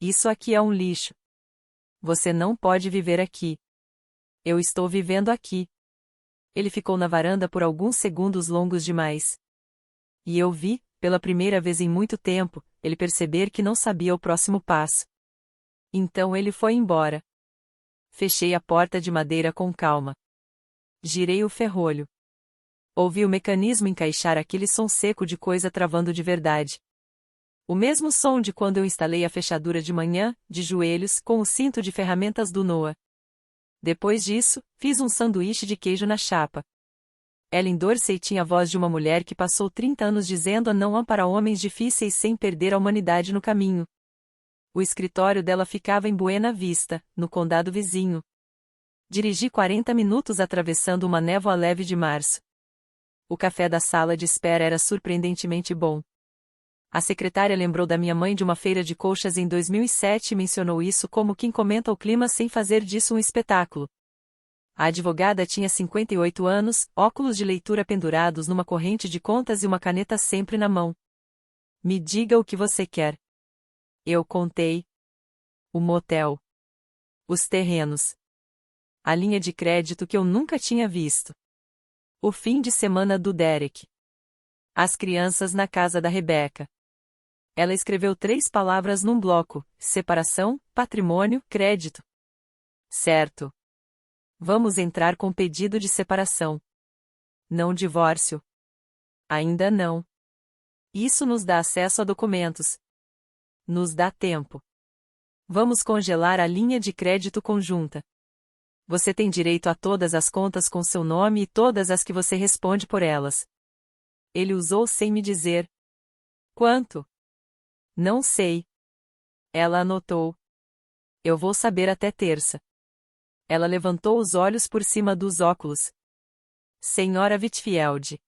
Isso aqui é um lixo. Você não pode viver aqui. Eu estou vivendo aqui. Ele ficou na varanda por alguns segundos longos demais. E eu vi, pela primeira vez em muito tempo, ele perceber que não sabia o próximo passo. Então ele foi embora. Fechei a porta de madeira com calma. Girei o ferrolho. Ouvi o mecanismo encaixar, aquele som seco de coisa travando de verdade. O mesmo som de quando eu instalei a fechadura de manhã, de joelhos, com o cinto de ferramentas do Noah. Depois disso, fiz um sanduíche de queijo na chapa. Ellen Dorsey tinha a voz de uma mulher que passou 30 anos dizendo a não para homens difíceis sem perder a humanidade no caminho. O escritório dela ficava em Buena Vista, no condado vizinho. Dirigi 40 minutos atravessando uma névoa leve de março. O café da sala de espera era surpreendentemente bom. A secretária lembrou da minha mãe de uma feira de colchas em 2007 e mencionou isso como quem comenta o clima sem fazer disso um espetáculo. A advogada tinha 58 anos, óculos de leitura pendurados numa corrente de contas e uma caneta sempre na mão. Me diga o que você quer. Eu contei. O motel. Os terrenos. A linha de crédito que eu nunca tinha visto. O fim de semana do Derek. As crianças na casa da Rebeca. Ela escreveu 3 palavras num bloco: separação, patrimônio, crédito. Certo. Vamos entrar com pedido de separação. Não divórcio. Ainda não. Isso nos dá acesso a documentos. Nos dá tempo. Vamos congelar a linha de crédito conjunta. Você tem direito a todas as contas com seu nome e todas as que você responde por elas. Ele usou sem me dizer. Quanto? Não sei. Ela anotou. Eu vou saber até terça. Ela levantou os olhos por cima dos óculos. Senhora Whitfield.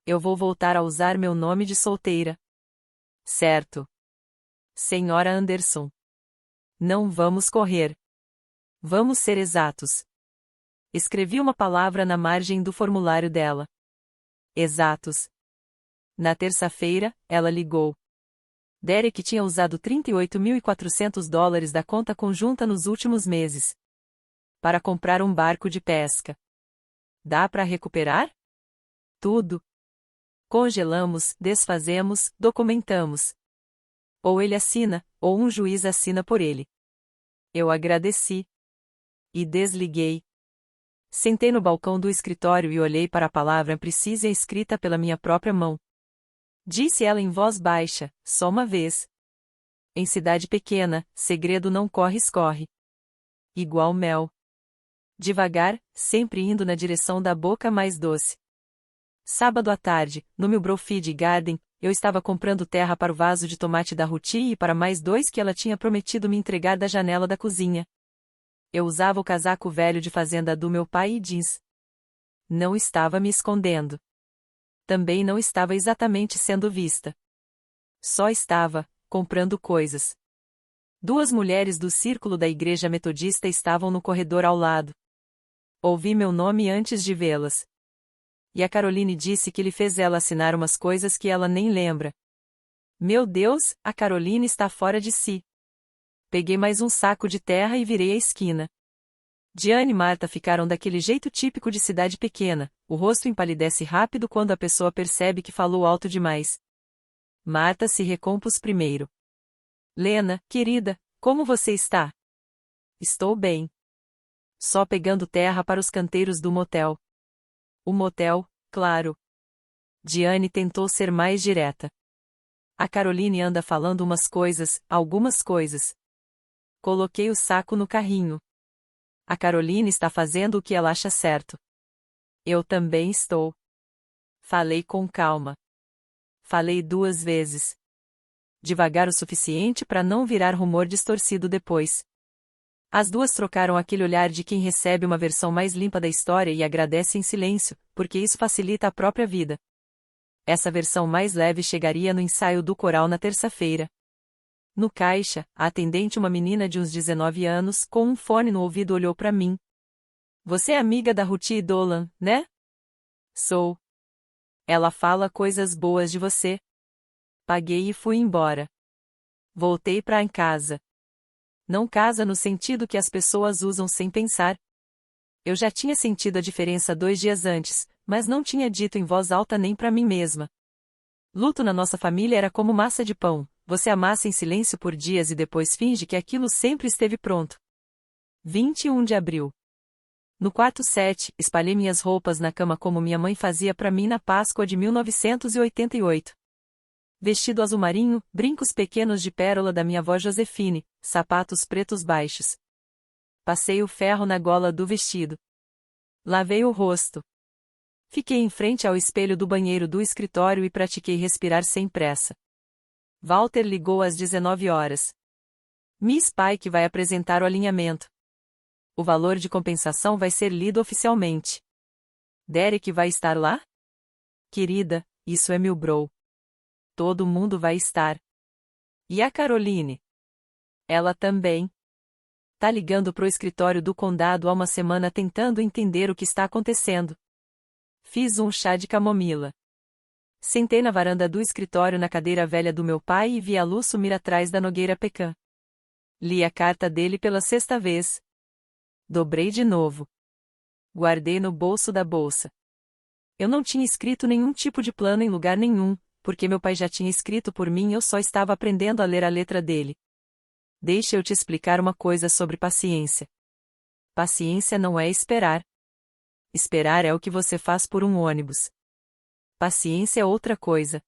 Eu vou voltar a usar meu nome de solteira. Certo. Senhora Anderson. Não vamos correr. Vamos ser exatos. Escrevi uma palavra na margem do formulário dela. Exatos. Na terça-feira, ela ligou. Derek tinha usado $38.400 da conta conjunta nos últimos meses. Para comprar um barco de pesca. Dá para recuperar? Tudo. Congelamos, desfazemos, documentamos. Ou ele assina, ou um juiz assina por ele. Eu agradeci. E desliguei. Sentei no balcão do escritório e olhei para a palavra precisa escrita pela minha própria mão. Disse ela em voz baixa, só uma vez. Em cidade pequena, segredo não corre-escorre. Igual mel. Devagar, sempre indo na direção da boca mais doce. Sábado à tarde, no meu Brofeed Garden, eu estava comprando terra para o vaso de tomate da Ruth e para mais 2 que ela tinha prometido me entregar da janela da cozinha. Eu usava o casaco velho de fazenda do meu pai e jeans. Não estava me escondendo. Também não estava exatamente sendo vista. Só estava, comprando coisas. 2 mulheres do círculo da igreja metodista estavam no corredor ao lado. Ouvi meu nome antes de vê-las. E a Caroline disse que ele fez ela assinar umas coisas que ela nem lembra. Meu Deus, a Caroline está fora de si. Peguei mais um saco de terra e virei a esquina. Diane e Marta ficaram daquele jeito típico de cidade pequena, o rosto empalidece rápido quando a pessoa percebe que falou alto demais. Marta se recompôs primeiro. Lena, querida, como você está? Estou bem. Só pegando terra para os canteiros do motel. O motel, claro. Diane tentou ser mais direta. A Caroline anda falando umas coisas, algumas coisas. Coloquei o saco no carrinho. A Caroline está fazendo o que ela acha certo. Eu também estou. Falei com calma. Falei 2 vezes. Devagar o suficiente para não virar rumor distorcido depois. As 2 trocaram aquele olhar de quem recebe uma versão mais limpa da história e agradece em silêncio, porque isso facilita a própria vida. Essa versão mais leve chegaria no ensaio do coral na terça-feira. No caixa, a atendente, uma menina de uns 19 anos, com um fone no ouvido, olhou para mim. Você é amiga da Ruth Dolan, né? Sou. Ela fala coisas boas de você. Paguei e fui embora. Voltei para casa. Não casa no sentido que as pessoas usam sem pensar. Eu já tinha sentido a diferença 2 dias antes, mas não tinha dito em voz alta nem para mim mesma. Luto na nossa família era como massa de pão. Você amassa em silêncio por dias e depois finge que aquilo sempre esteve pronto. 21 de abril. No quarto 7, espalhei minhas roupas na cama como minha mãe fazia para mim na Páscoa de 1988. Vestido azul marinho, brincos pequenos de pérola da minha avó Josefine, sapatos pretos baixos. Passei o ferro na gola do vestido. Lavei o rosto. Fiquei em frente ao espelho do banheiro do escritório e pratiquei respirar sem pressa. Walter ligou às 19 horas. Miss Pike vai apresentar o alinhamento. O valor de compensação vai ser lido oficialmente. Derek vai estar lá? Querida, isso é Milbrow. Todo mundo vai estar. E a Caroline? Ela também. Tá ligando pro escritório do condado há uma semana tentando entender o que está acontecendo. Fiz um chá de camomila. Sentei na varanda do escritório na cadeira velha do meu pai e vi a luz sumir atrás da nogueira pecan. Li a carta dele pela 6ª vez. Dobrei de novo. Guardei no bolso da bolsa. Eu não tinha escrito nenhum tipo de plano em lugar nenhum, porque meu pai já tinha escrito por mim e eu só estava aprendendo a ler a letra dele. Deixa eu te explicar uma coisa sobre paciência. Paciência não é esperar. Esperar é o que você faz por um ônibus. Paciência é outra coisa.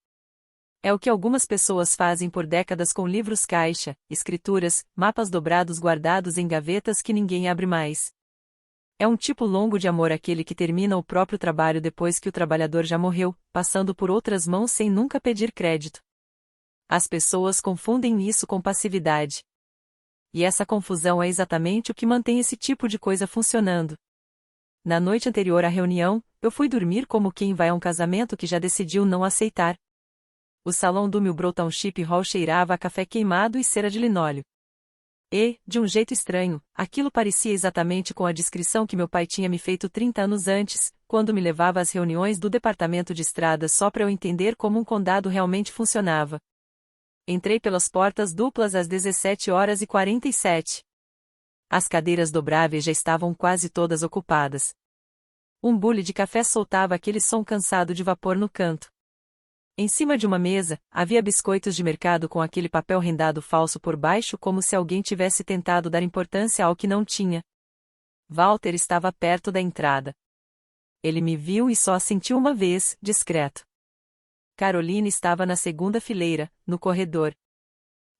É o que algumas pessoas fazem por décadas com livros caixa, escrituras, mapas dobrados guardados em gavetas que ninguém abre mais. É um tipo longo de amor aquele que termina o próprio trabalho depois que o trabalhador já morreu, passando por outras mãos sem nunca pedir crédito. As pessoas confundem isso com passividade. E essa confusão é exatamente o que mantém esse tipo de coisa funcionando. Na noite anterior à reunião, Eu fui dormir como quem vai a um casamento que já decidiu não aceitar. O salão do Millbrow Township Hall cheirava a café queimado e cera de linóleo. E, de um jeito estranho, aquilo parecia exatamente com a descrição que meu pai tinha me feito 30 anos antes, quando me levava às reuniões do departamento de estradas só para eu entender como um condado realmente funcionava. Entrei pelas portas duplas às 17h47. As cadeiras dobráveis já estavam quase todas ocupadas. Um bule de café soltava aquele som cansado de vapor no canto. Em cima de uma mesa, havia biscoitos de mercado com aquele papel rendado falso por baixo como se alguém tivesse tentado dar importância ao que não tinha. Walter estava perto da entrada. Ele me viu e só assentiu uma vez, discreto. Caroline estava na segunda fileira, no corredor.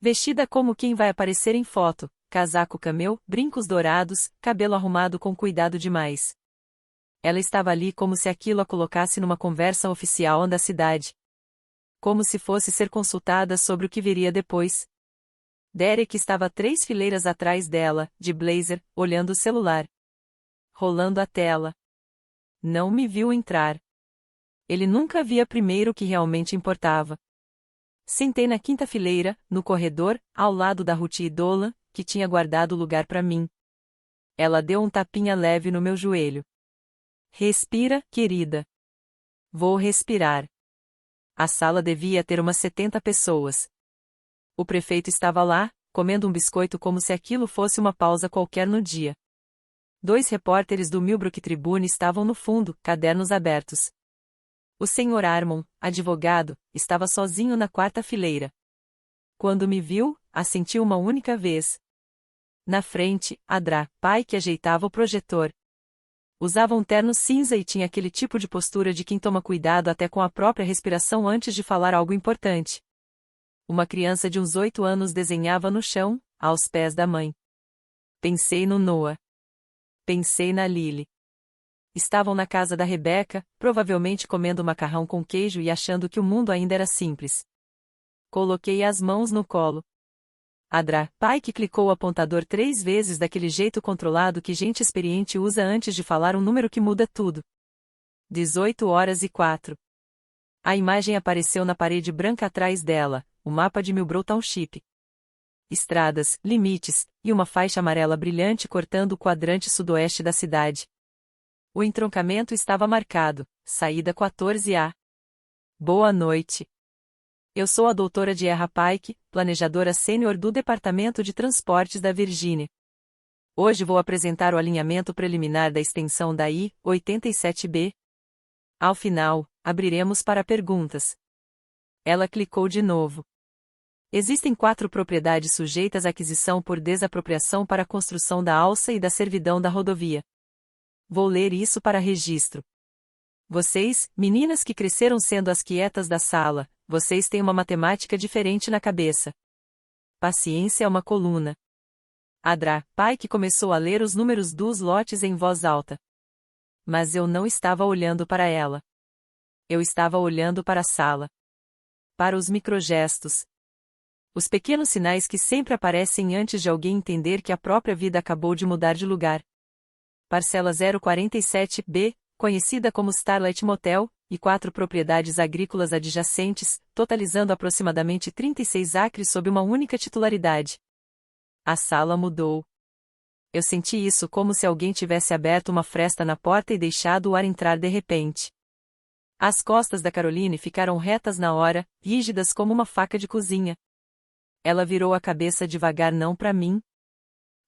Vestida como quem vai aparecer em foto, casaco camel, brincos dourados, cabelo arrumado com cuidado demais. Ela estava ali como se aquilo a colocasse numa conversa oficial da cidade. Como se fosse ser consultada sobre o que viria depois. Derek estava 3 fileiras atrás dela, de blazer, olhando o celular. Rolando a tela. Não me viu entrar. Ele nunca via primeiro o que realmente importava. Sentei na 5ª fileira, no corredor, ao lado da Ruth e Dolan, que tinha guardado lugar para mim. Ela deu um tapinha leve no meu joelho. Respira, querida. Vou respirar. A sala devia ter umas 70 pessoas. O prefeito estava lá, comendo um biscoito como se aquilo fosse uma pausa qualquer no dia. 2 repórteres do Millbrook Tribune estavam no fundo, cadernos abertos. O Sr. Harmon, advogado, estava sozinho na 4ª fileira. Quando me viu, assentiu uma única vez. Na frente, Adra, pai que ajeitava o projetor. Usava um terno cinza e tinha aquele tipo de postura de quem toma cuidado até com a própria respiração antes de falar algo importante. Uma criança de uns 8 anos desenhava no chão, aos pés da mãe. Pensei no Noah. Pensei na Lily. Estavam na casa da Rebecca, provavelmente comendo macarrão com queijo e achando que o mundo ainda era simples. Coloquei as mãos no colo. Adra, pai que clicou o apontador 3 vezes daquele jeito controlado que gente experiente usa antes de falar um número que muda tudo. 18h04. A imagem apareceu na parede branca atrás dela, o mapa de Millbrow Township. Estradas, limites, e uma faixa amarela brilhante cortando o quadrante sudoeste da cidade. O entroncamento estava marcado, saída 14A. Boa noite. Eu sou a doutora Dierra Pike, planejadora sênior do Departamento de Transportes da Virgínia. Hoje vou apresentar o alinhamento preliminar da extensão da I-87B. Ao final, abriremos para perguntas. Ela clicou de novo. Existem 4 propriedades sujeitas à aquisição por desapropriação para a construção da alça e da servidão da rodovia. Vou ler isso para registro. Vocês, meninas que cresceram sendo as quietas da sala, vocês têm uma matemática diferente na cabeça. Paciência é uma coluna. Adra, pai que começou a ler os números dos lotes em voz alta. Mas eu não estava olhando para ela. Eu estava olhando para a sala. Para os microgestos. Os pequenos sinais que sempre aparecem antes de alguém entender que a própria vida acabou de mudar de lugar. Parcela 047B, conhecida como Starlight Motel, e 4 propriedades agrícolas adjacentes, totalizando aproximadamente 36 acres sob uma única titularidade. A sala mudou. Eu senti isso como se alguém tivesse aberto uma fresta na porta e deixado o ar entrar de repente. As costas da Caroline ficaram retas na hora, rígidas como uma faca de cozinha. Ela virou a cabeça devagar não para mim.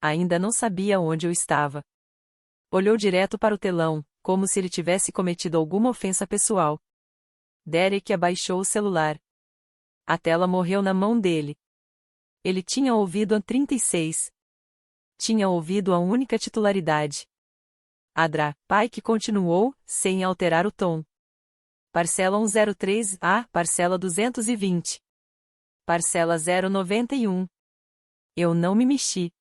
Ainda não sabia onde eu estava. Olhou direto para o telão, como se ele tivesse cometido alguma ofensa pessoal. Derek abaixou o celular. A tela morreu na mão dele. Ele tinha ouvido a 36. Tinha ouvido a única titularidade. Adra, pai que continuou, sem alterar o tom. Parcela 103A, parcela 220. Parcela 091. Eu não me mexi.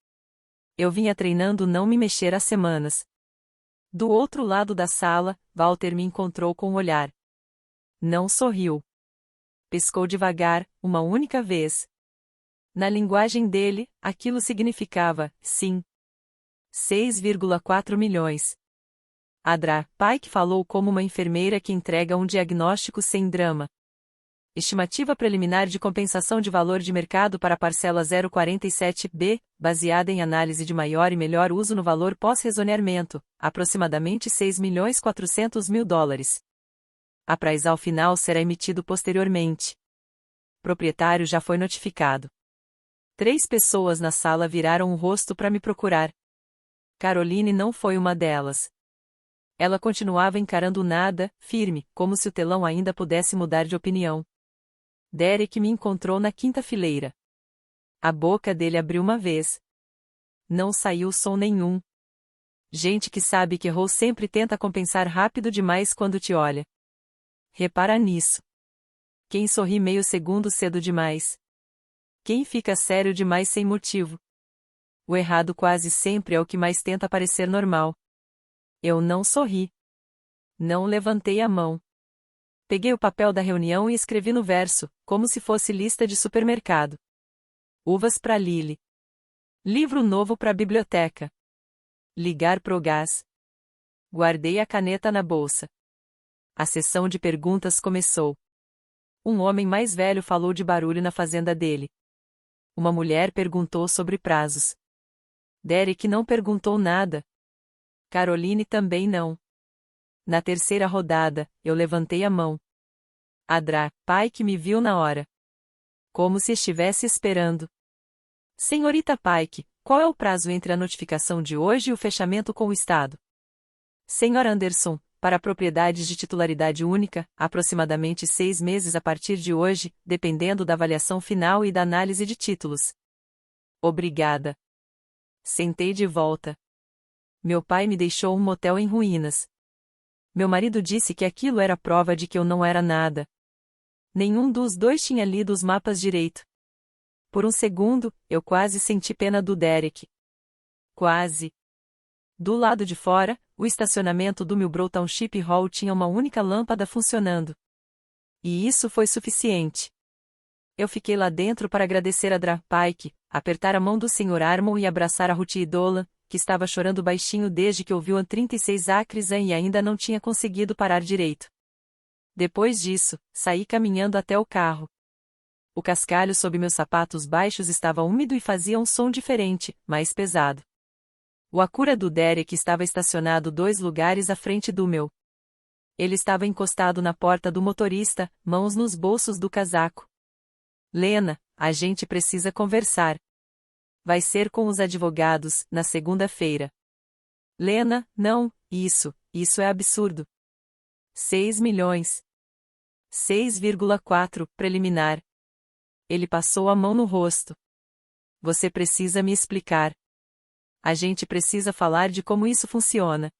Eu vinha treinando não me mexer há semanas. Do outro lado da sala, Walter me encontrou com o olhar. Não sorriu. Piscou devagar, uma única vez. Na linguagem dele, aquilo significava, sim. 6,4 milhões. Adra Pike falou como uma enfermeira que entrega um diagnóstico sem drama. Estimativa preliminar de compensação de valor de mercado para a parcela 047B, baseada em análise de maior e melhor uso no valor pós-rezoneamento, aproximadamente $6.400.000. Appraisal final será emitido posteriormente. Proprietário já foi notificado. 3 pessoas na sala viraram o rosto para me procurar. Caroline não foi uma delas. Ela continuava encarando o nada, firme, como se o telão ainda pudesse mudar de opinião. Derek me encontrou na quinta fileira. A boca dele abriu uma vez. Não saiu som nenhum. Gente que sabe que errou sempre tenta compensar rápido demais quando te olha. Repara nisso. Quem sorri meio segundo cedo demais. Quem fica sério demais sem motivo. O errado quase sempre é o que mais tenta parecer normal. Eu não sorri. Não levantei a mão. Peguei o papel da reunião e escrevi no verso, como se fosse lista de supermercado. Uvas para Lily. Livro novo para a biblioteca. Ligar pro gás. Guardei a caneta na bolsa. A sessão de perguntas começou. Um homem mais velho falou de barulho na fazenda dele. Uma mulher perguntou sobre prazos. Derek não perguntou nada. Caroline também não. Na terceira rodada, eu levantei a mão. Adra Pike me viu na hora. Como se estivesse esperando. Senhorita Pike, qual é o prazo entre a notificação de hoje e o fechamento com o Estado? Sr. Anderson, para propriedades de titularidade única, aproximadamente 6 meses a partir de hoje, dependendo da avaliação final e da análise de títulos. Obrigada. Sentei de volta. Meu pai me deixou um motel em ruínas. Meu marido disse que aquilo era prova de que eu não era nada. Nenhum dos dois tinha lido os mapas direito. Por um segundo, eu quase senti pena do Derek. Quase. Do lado de fora, o estacionamento do Millbrook Township Hall tinha uma única lâmpada funcionando. E isso foi suficiente. Eu fiquei lá dentro para agradecer a Adra Pike, apertar a mão do Sr. Armon e abraçar a Ruth Dolan, que estava chorando baixinho desde que ouviu a 36 acres e ainda não tinha conseguido parar direito. Depois disso, saí caminhando até o carro. O cascalho sob meus sapatos baixos estava úmido e fazia um som diferente, mais pesado. O Acura do Derek estava estacionado 2 lugares à frente do meu. Ele estava encostado na porta do motorista, mãos nos bolsos do casaco. Lena, a gente precisa conversar. Vai ser com os advogados, na segunda-feira. Lena, não, isso é absurdo. 6 milhões. 6,4, preliminar. Ele passou a mão no rosto. Você precisa me explicar. A gente precisa falar de como isso funciona.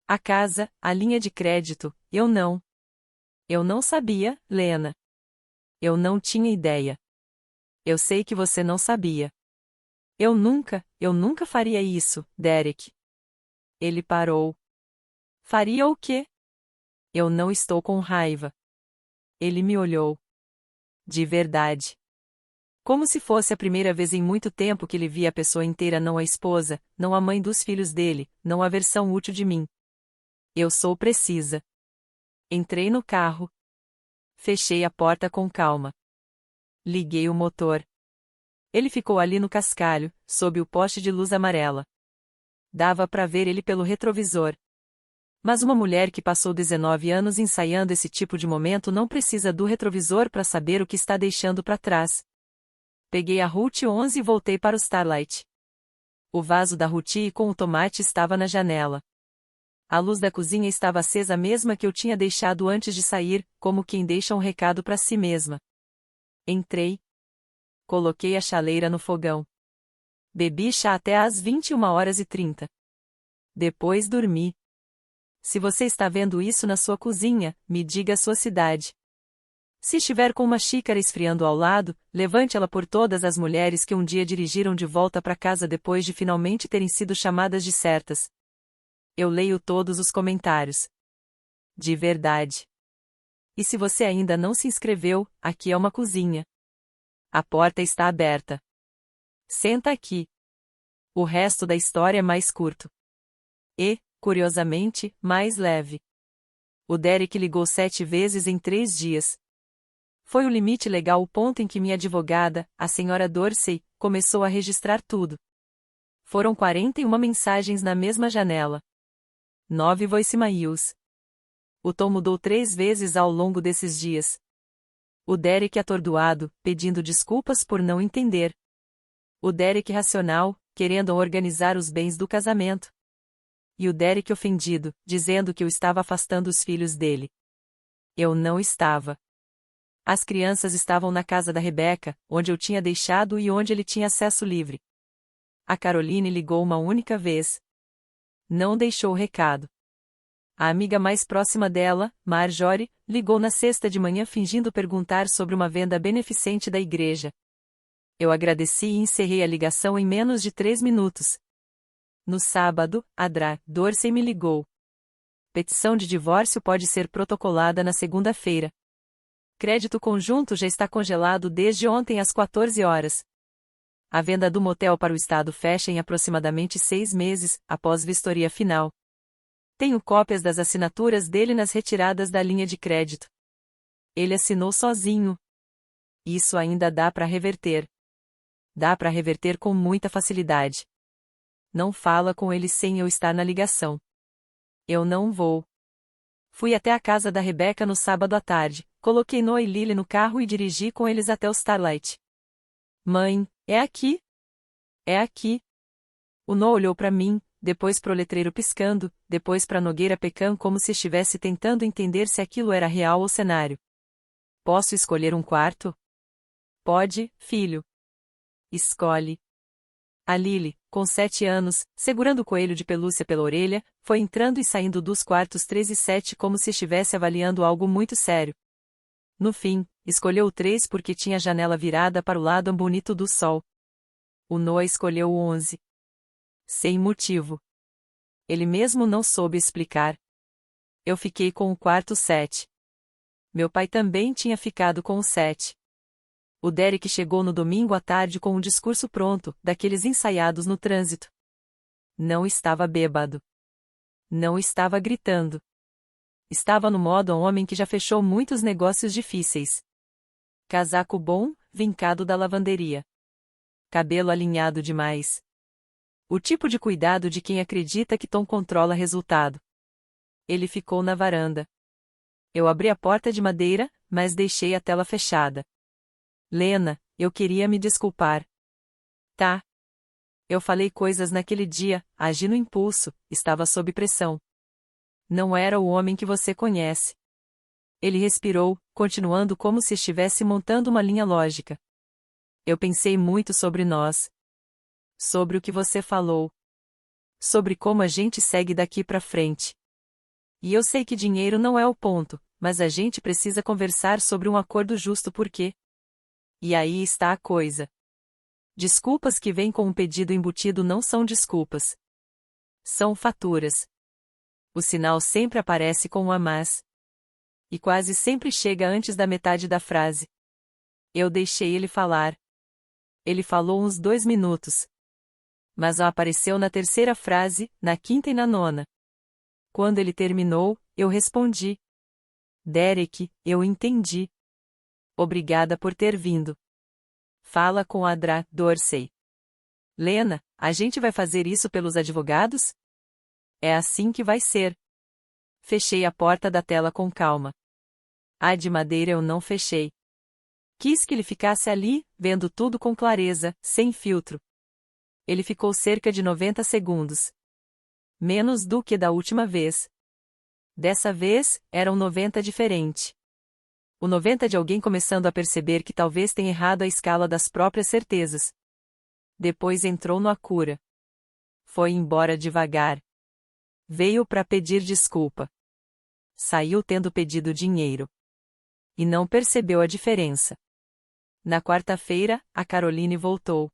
A casa, a linha de crédito, eu não. Eu não sabia, Lena. Eu não tinha ideia. Eu sei que você não sabia. Eu nunca faria isso, Derek. Ele parou. Faria o quê? Eu não estou com raiva. Ele me olhou. De verdade. Como se fosse a primeira vez em muito tempo que ele via a pessoa inteira, não a esposa, não a mãe dos filhos dele, não a versão útil de mim. Eu sou precisa. Entrei no carro. Fechei a porta com calma. Liguei o motor. Ele ficou ali no cascalho, sob o poste de luz amarela. Dava para ver ele pelo retrovisor. Mas uma mulher que passou 19 anos ensaiando esse tipo de momento não precisa do retrovisor para saber o que está deixando para trás. Peguei a Route 11 e voltei para o Starlight. O vaso da Ruth com o tomate estava na janela. A luz da cozinha estava acesa, a mesma que eu tinha deixado antes de sair, como quem deixa um recado para si mesma. Entrei. Coloquei a chaleira no fogão. Bebi chá até às 21h30. Depois dormi. Se você está vendo isso na sua cozinha, me diga a sua cidade. Se estiver com uma xícara esfriando ao lado, levante-la por todas as mulheres que um dia dirigiram de volta para casa depois de finalmente terem sido chamadas de certas. Eu leio todos os comentários. De verdade. E se você ainda não se inscreveu, aqui é uma cozinha. A porta está aberta. Senta aqui. O resto da história é mais curto. E, curiosamente, mais leve. O Derek ligou 7 vezes em 3 dias. Foi o limite legal o ponto em que minha advogada, a senhora Dorsey, começou a registrar tudo. Foram 41 mensagens na mesma janela. 9 voicemails. O tom mudou 3 vezes ao longo desses dias. O Derek atordoado, pedindo desculpas por não entender. O Derek racional, querendo organizar os bens do casamento. E o Derek ofendido, dizendo que eu estava afastando os filhos dele. Eu não estava. As crianças estavam na casa da Rebecca, onde eu tinha deixado e onde ele tinha acesso livre. A Caroline ligou uma única vez. Não deixou recado. A amiga mais próxima dela, Marjorie, ligou na sexta de manhã fingindo perguntar sobre uma venda beneficente da igreja. Eu agradeci e encerrei a ligação em menos de 3 minutos. No sábado, a Dorsey me ligou. Petição de divórcio pode ser protocolada na segunda-feira. Crédito conjunto já está congelado desde ontem às 14 horas. A venda do motel para o Estado fecha em aproximadamente 6 meses, após vistoria final. Tenho cópias das assinaturas dele nas retiradas da linha de crédito. Ele assinou sozinho. Isso ainda dá para reverter. Dá para reverter com muita facilidade. Não fala com ele sem eu estar na ligação. Eu não vou. Fui até a casa da Rebecca no sábado à tarde, coloquei Noah e Lily no carro e dirigi com eles até o Starlight. Mãe, é aqui? É aqui. O Noah olhou para mim, depois pro letreiro piscando, depois para Nogueira Pecan como se estivesse tentando entender se aquilo era real ou cenário. Posso escolher um quarto? Pode, filho. Escolhe. A Lily, com 7 anos, segurando o coelho de pelúcia pela orelha, foi entrando e saindo dos quartos 3 e 7 como se estivesse avaliando algo muito sério. No fim, escolheu o 3 porque tinha a janela virada para o lado bonito do sol. O Noah escolheu o 11. Sem motivo. Ele mesmo não soube explicar. Eu fiquei com o quarto 7. Meu pai também tinha ficado com o 7. O Derek chegou no domingo à tarde com um discurso pronto, daqueles ensaiados no trânsito. Não estava bêbado. Não estava gritando. Estava no modo homem que já fechou muitos negócios difíceis. Casaco bom, vincado da lavanderia. Cabelo alinhado demais. O tipo de cuidado de quem acredita que Tom controla resultado. Ele ficou na varanda. Eu abri a porta de madeira, mas deixei a tela fechada. Lena, eu queria me desculpar. Tá. Eu falei coisas naquele dia, agi no impulso, estava sob pressão. Não era o homem que você conhece. Ele respirou, continuando como se estivesse montando uma linha lógica. Eu pensei muito sobre nós. Sobre o que você falou. Sobre como a gente segue daqui pra frente. E eu sei que dinheiro não é o ponto, mas a gente precisa conversar sobre um acordo justo porque. E aí está a coisa. Desculpas que vêm com um pedido embutido não são desculpas. São faturas. O sinal sempre aparece com um a mais. E quase sempre chega antes da metade da frase. Eu deixei ele falar. Ele falou uns 2 minutos. Mas só apareceu na terceira frase, na quinta e na nona. Quando ele terminou, eu respondi. Derek, eu entendi. Obrigada por ter vindo. Fala com a Dorsey. Lena, a gente vai fazer isso pelos advogados? É assim que vai ser. Fechei a porta da tela com calma. A de madeira eu não fechei. Quis que ele ficasse ali, vendo tudo com clareza, sem filtro. Ele ficou cerca de 90 segundos. Menos do que da última vez. Dessa vez, era um 90 diferente. O 90 de alguém começando a perceber que talvez tenha errado a escala das próprias certezas. Depois entrou no Acura. Foi embora devagar. Veio para pedir desculpa. Saiu tendo pedido dinheiro. E não percebeu a diferença. Na quarta-feira, a Caroline voltou.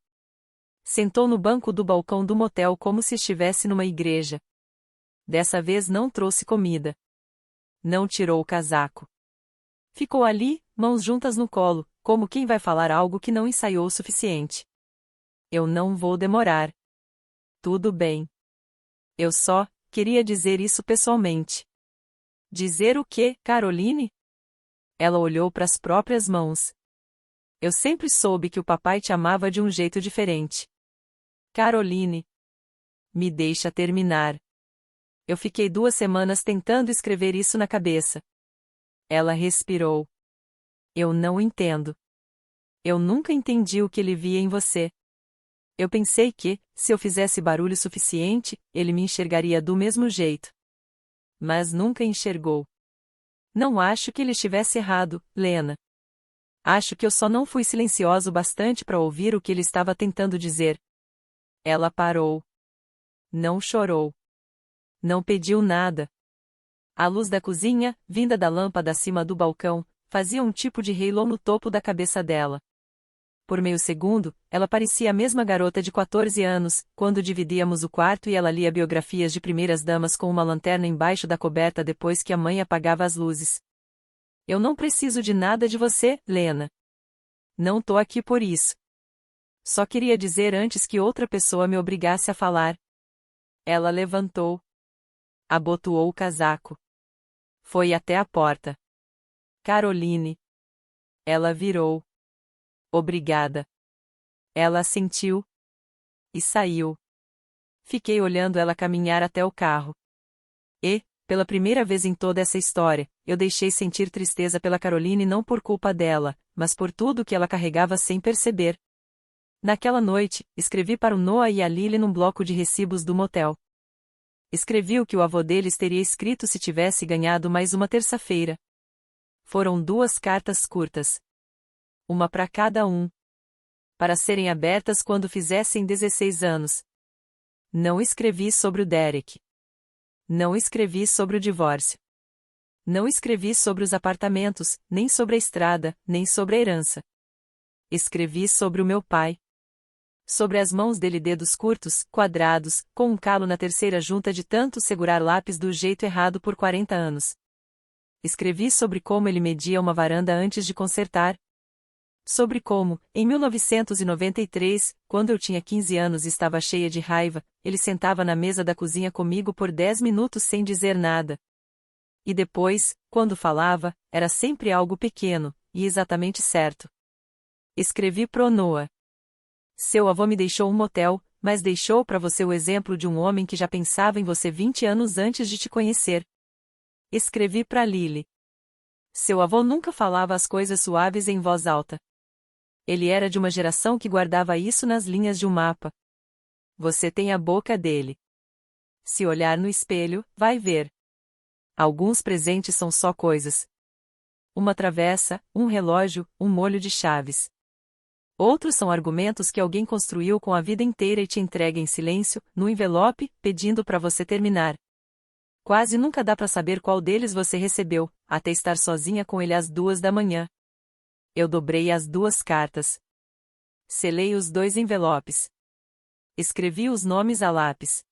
Sentou no banco do balcão do motel como se estivesse numa igreja. Dessa vez não trouxe comida. Não tirou o casaco. Ficou ali, mãos juntas no colo, como quem vai falar algo que não ensaiou o suficiente. Eu não vou demorar. Tudo bem. Eu só queria dizer isso pessoalmente. Dizer o quê, Caroline? Ela olhou para as próprias mãos. Eu sempre soube que o papai te amava de um jeito diferente. Caroline. Me deixa terminar. Eu fiquei 2 semanas tentando escrever isso na cabeça. Ela respirou. Eu não entendo. Eu nunca entendi o que ele via em você. Eu pensei que, se eu fizesse barulho suficiente, ele me enxergaria do mesmo jeito. Mas nunca enxergou. Não acho que ele estivesse errado, Lena. Acho que eu só não fui silencioso o bastante para ouvir o que ele estava tentando dizer. Ela parou. Não chorou. Não pediu nada. A luz da cozinha, vinda da lâmpada acima do balcão, fazia um tipo de halo no topo da cabeça dela. Por meio segundo, ela parecia a mesma garota de 14 anos, quando dividíamos o quarto e ela lia biografias de primeiras damas com uma lanterna embaixo da coberta depois que a mãe apagava as luzes. Eu não preciso de nada de você, Lena. Não tô aqui por isso. Só queria dizer antes que outra pessoa me obrigasse a falar. Ela levantou. Abotoou o casaco. Foi até a porta. Caroline. Ela virou. Obrigada. Ela assentiu. E saiu. Fiquei olhando ela caminhar até o carro. E, pela primeira vez em toda essa história, eu deixei sentir tristeza pela Caroline não por culpa dela, mas por tudo que ela carregava sem perceber. Naquela noite, escrevi para o Noah e a Lily num bloco de recibos do motel. Escrevi o que o avô deles teria escrito se tivesse ganhado mais uma terça-feira. Foram 2 cartas curtas. Uma para cada um. Para serem abertas quando fizessem 16 anos. Não escrevi sobre o Derek. Não escrevi sobre o divórcio. Não escrevi sobre os apartamentos, nem sobre a estrada, nem sobre a herança. Escrevi sobre o meu pai. Sobre as mãos dele, dedos curtos, quadrados, com um calo na terceira junta de tanto segurar lápis do jeito errado por 40 anos. Escrevi sobre como ele media uma varanda antes de consertar. Sobre como, em 1993, quando eu tinha 15 anos e estava cheia de raiva, ele sentava na mesa da cozinha comigo por 10 minutos sem dizer nada. E depois, quando falava, era sempre algo pequeno, e exatamente certo. Escrevi pro Noah. Seu avô me deixou um motel, mas deixou para você o exemplo de um homem que já pensava em você 20 anos antes de te conhecer. Escrevi para Lily. Seu avô nunca falava as coisas suaves em voz alta. Ele era de uma geração que guardava isso nas linhas de um mapa. Você tem a boca dele. Se olhar no espelho, vai ver. Alguns presentes são só coisas. Uma travessa, um relógio, um molho de chaves. Outros são argumentos que alguém construiu com a vida inteira e te entrega em silêncio, no envelope, pedindo para você terminar. Quase nunca dá para saber qual deles você recebeu, até estar sozinha com ele às 2 da manhã. Eu dobrei as 2 cartas. Selei os 2 envelopes. Escrevi os nomes a lápis.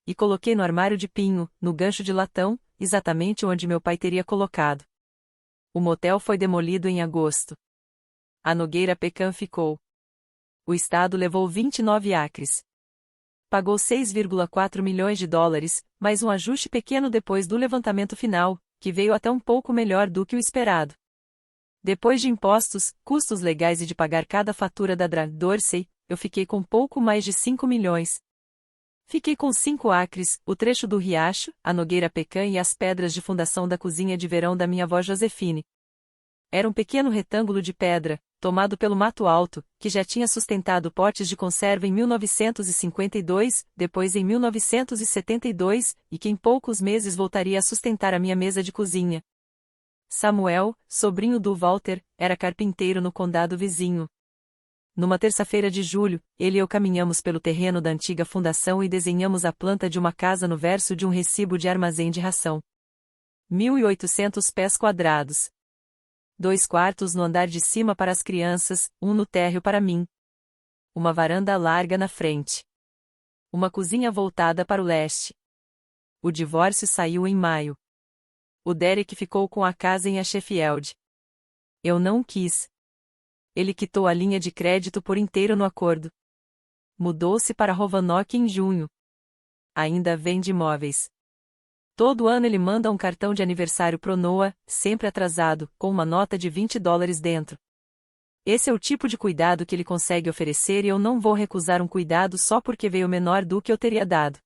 E coloquei no armário de pinho, no gancho de latão, exatamente onde meu pai teria colocado. O motel foi demolido em agosto. A Nogueira Pecan ficou. O Estado levou 29 acres. Pagou 6,4 milhões de dólares, mais um ajuste pequeno depois do levantamento final, que veio até um pouco melhor do que o esperado. Depois de impostos, custos legais e de pagar cada fatura da Dorsey, eu fiquei com pouco mais de 5 milhões. Fiquei com 5 acres, o trecho do riacho, a Nogueira Pecan e as pedras de fundação da cozinha de verão da minha avó Josefine. Era um pequeno retângulo de pedra, tomado pelo mato alto, que já tinha sustentado potes de conserva em 1952, depois em 1972, e que em poucos meses voltaria a sustentar a minha mesa de cozinha. Samuel, sobrinho do Walter, era carpinteiro no condado vizinho. Numa terça-feira de julho, ele e eu caminhamos pelo terreno da antiga fundação e desenhamos a planta de uma casa no verso de um recibo de armazém de ração. 1.800 pés quadrados. 2 quartos no andar de cima para as crianças, um no térreo para mim. Uma varanda larga na frente. Uma cozinha voltada para o leste. O divórcio saiu em maio. O Derek ficou com a casa em Sheffield. Eu não quis. Ele quitou a linha de crédito por inteiro no acordo. Mudou-se para Roanoke em junho. ainda vende imóveis. Todo ano ele manda um cartão de aniversário pro Noah, sempre atrasado, com uma nota de $20 dentro. Esse é o tipo de cuidado que ele consegue oferecer e eu não vou recusar um cuidado só porque veio menor do que eu teria dado.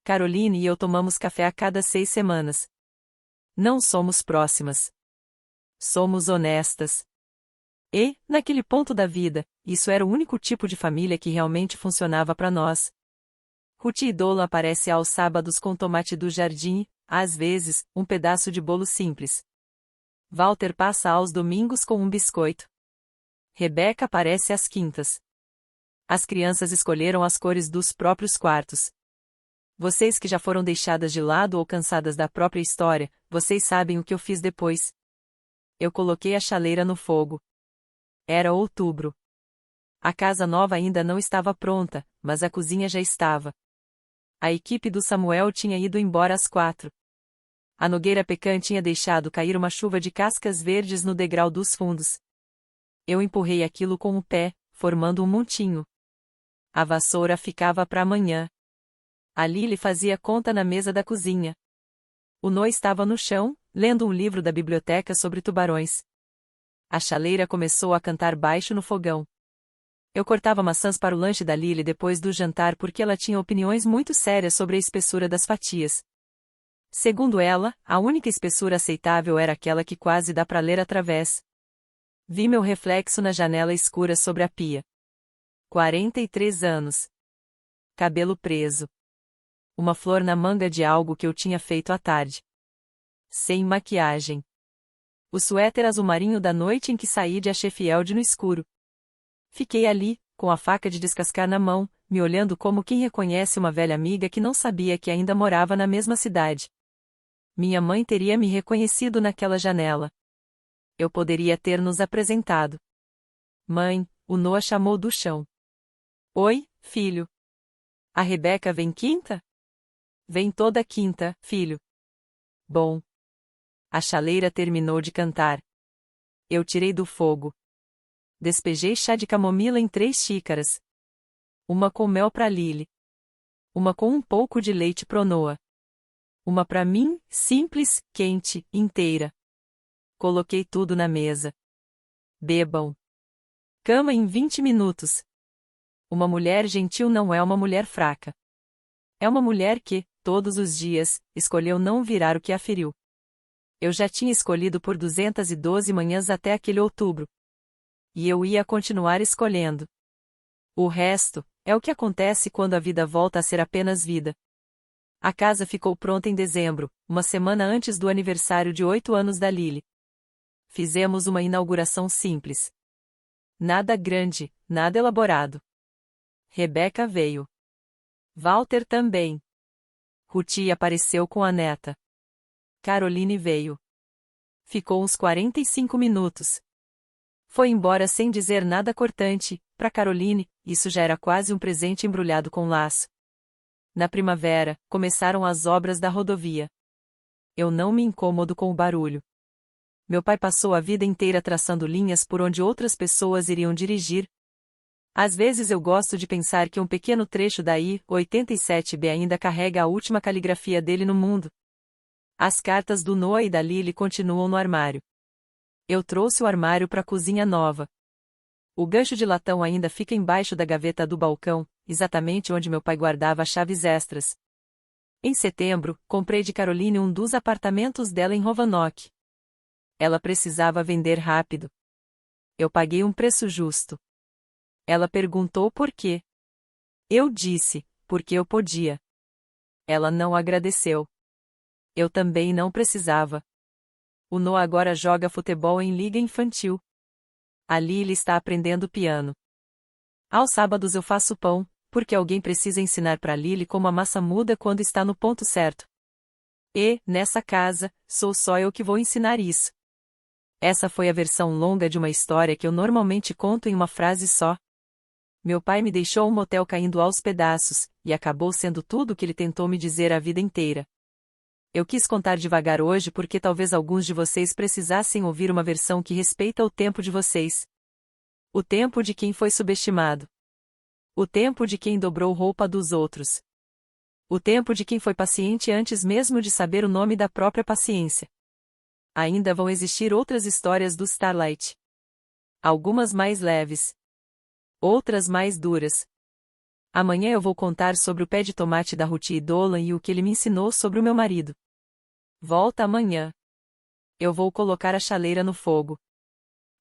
Caroline e eu tomamos café a cada 6 semanas. Não somos próximas. Somos honestas. E, naquele ponto da vida, isso era o único tipo de família que realmente funcionava para nós. Ruth e Dolan aparecem aos sábados com tomate do jardim, às vezes, um pedaço de bolo simples. Walter passa aos domingos com um biscoito. Rebeca aparece às quintas. As crianças escolheram as cores dos próprios quartos. Vocês que já foram deixadas de lado ou cansadas da própria história, vocês sabem o que eu fiz depois. Eu coloquei a chaleira no fogo. Era outubro. A casa nova ainda não estava pronta, mas a cozinha já estava. A equipe do Samuel tinha ido embora às 4. A Nogueira Pecan tinha deixado cair uma chuva de cascas verdes no degrau dos fundos. Eu empurrei aquilo com o pé, formando um montinho. A vassoura ficava para amanhã. A Lily fazia conta na mesa da cozinha. O Noah estava no chão, lendo um livro da biblioteca sobre tubarões. A chaleira começou a cantar baixo no fogão. Eu cortava maçãs para o lanche da Lily depois do jantar porque ela tinha opiniões muito sérias sobre a espessura das fatias. Segundo ela, a única espessura aceitável era aquela que quase dá para ler através. Vi meu reflexo na janela escura sobre a pia. 43 anos. Cabelo preso. Uma flor na manga de algo que eu tinha feito à tarde. Sem maquiagem. O suéter azul marinho da noite em que saí de a Sheffield no escuro. Fiquei ali, com a faca de descascar na mão, me olhando como quem reconhece uma velha amiga que não sabia que ainda morava na mesma cidade. Minha mãe teria me reconhecido naquela janela. Eu poderia ter nos apresentado. Mãe, o Noah chamou do chão. Oi, filho. A Rebeca vem quinta? Vem toda quinta, filho. Bom. A chaleira terminou de cantar. Eu tirei do fogo. Despejei chá de camomila em 3 xícaras. Uma com mel para Lily. Uma com um pouco de leite pro Noah. Uma para mim, simples, quente, inteira. Coloquei tudo na mesa. Bebam. Cama em 20 minutos. Uma mulher gentil não é uma mulher fraca. É uma mulher que, todos os dias, escolheu não virar o que a feriu. Eu já tinha escolhido por 212 manhãs até aquele outubro. E eu ia continuar escolhendo. O resto, é o que acontece quando a vida volta a ser apenas vida. A casa ficou pronta em dezembro, uma semana antes do aniversário de 8 anos da Lily. Fizemos uma inauguração simples. Nada grande, nada elaborado. Rebeca veio. Walter também. Ruth apareceu com a neta. Caroline veio. Ficou uns 45 minutos. Foi embora sem dizer nada cortante. Para Caroline, isso já era quase um presente embrulhado com laço. Na primavera, começaram as obras da rodovia. Eu não me incomodo com o barulho. Meu pai passou a vida inteira traçando linhas por onde outras pessoas iriam dirigir. Às vezes eu gosto de pensar que um pequeno trecho da I-87B ainda carrega a última caligrafia dele no mundo. As cartas do Noah e da Lily continuam no armário. Eu trouxe o armário para a cozinha nova. O gancho de latão ainda fica embaixo da gaveta do balcão, exatamente onde meu pai guardava as chaves extras. Em setembro, comprei de Caroline um dos apartamentos dela em Roanoke. Ela precisava vender rápido. Eu paguei um preço justo. Ela perguntou por quê. Eu disse, porque eu podia. Ela não agradeceu. Eu também não precisava. O Noah agora joga futebol em liga infantil. A Lily está aprendendo piano. Aos sábados eu faço pão, porque alguém precisa ensinar para Lily como a massa muda quando está no ponto certo. E, nessa casa, sou só eu que vou ensinar isso. Essa foi a versão longa de uma história que eu normalmente conto em uma frase só. Meu pai me deixou um motel caindo aos pedaços, e acabou sendo tudo o que ele tentou me dizer a vida inteira. Eu quis contar devagar hoje porque talvez alguns de vocês precisassem ouvir uma versão que respeita o tempo de vocês. O tempo de quem foi subestimado. O tempo de quem dobrou roupa dos outros. O tempo de quem foi paciente antes mesmo de saber o nome da própria paciência. Ainda vão existir outras histórias do Starlight. Algumas mais leves. Outras mais duras. Amanhã eu vou contar sobre o pé de tomate da Ruth e Dolan e o que ele me ensinou sobre o meu marido. Volta amanhã. Eu vou colocar a chaleira no fogo.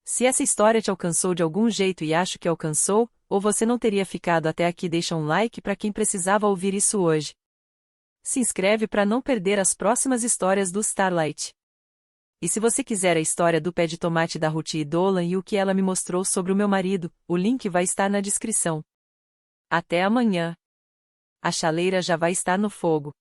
Se essa história te alcançou de algum jeito e acho que alcançou, ou você não teria ficado até aqui, deixa um like para quem precisava ouvir isso hoje. Se inscreve para não perder as próximas histórias do Starlight. E se você quiser a história do pé de tomate da Ruth e Dolan e o que ela me mostrou sobre o meu marido, o link vai estar na descrição. Até amanhã. A chaleira já vai estar no fogo.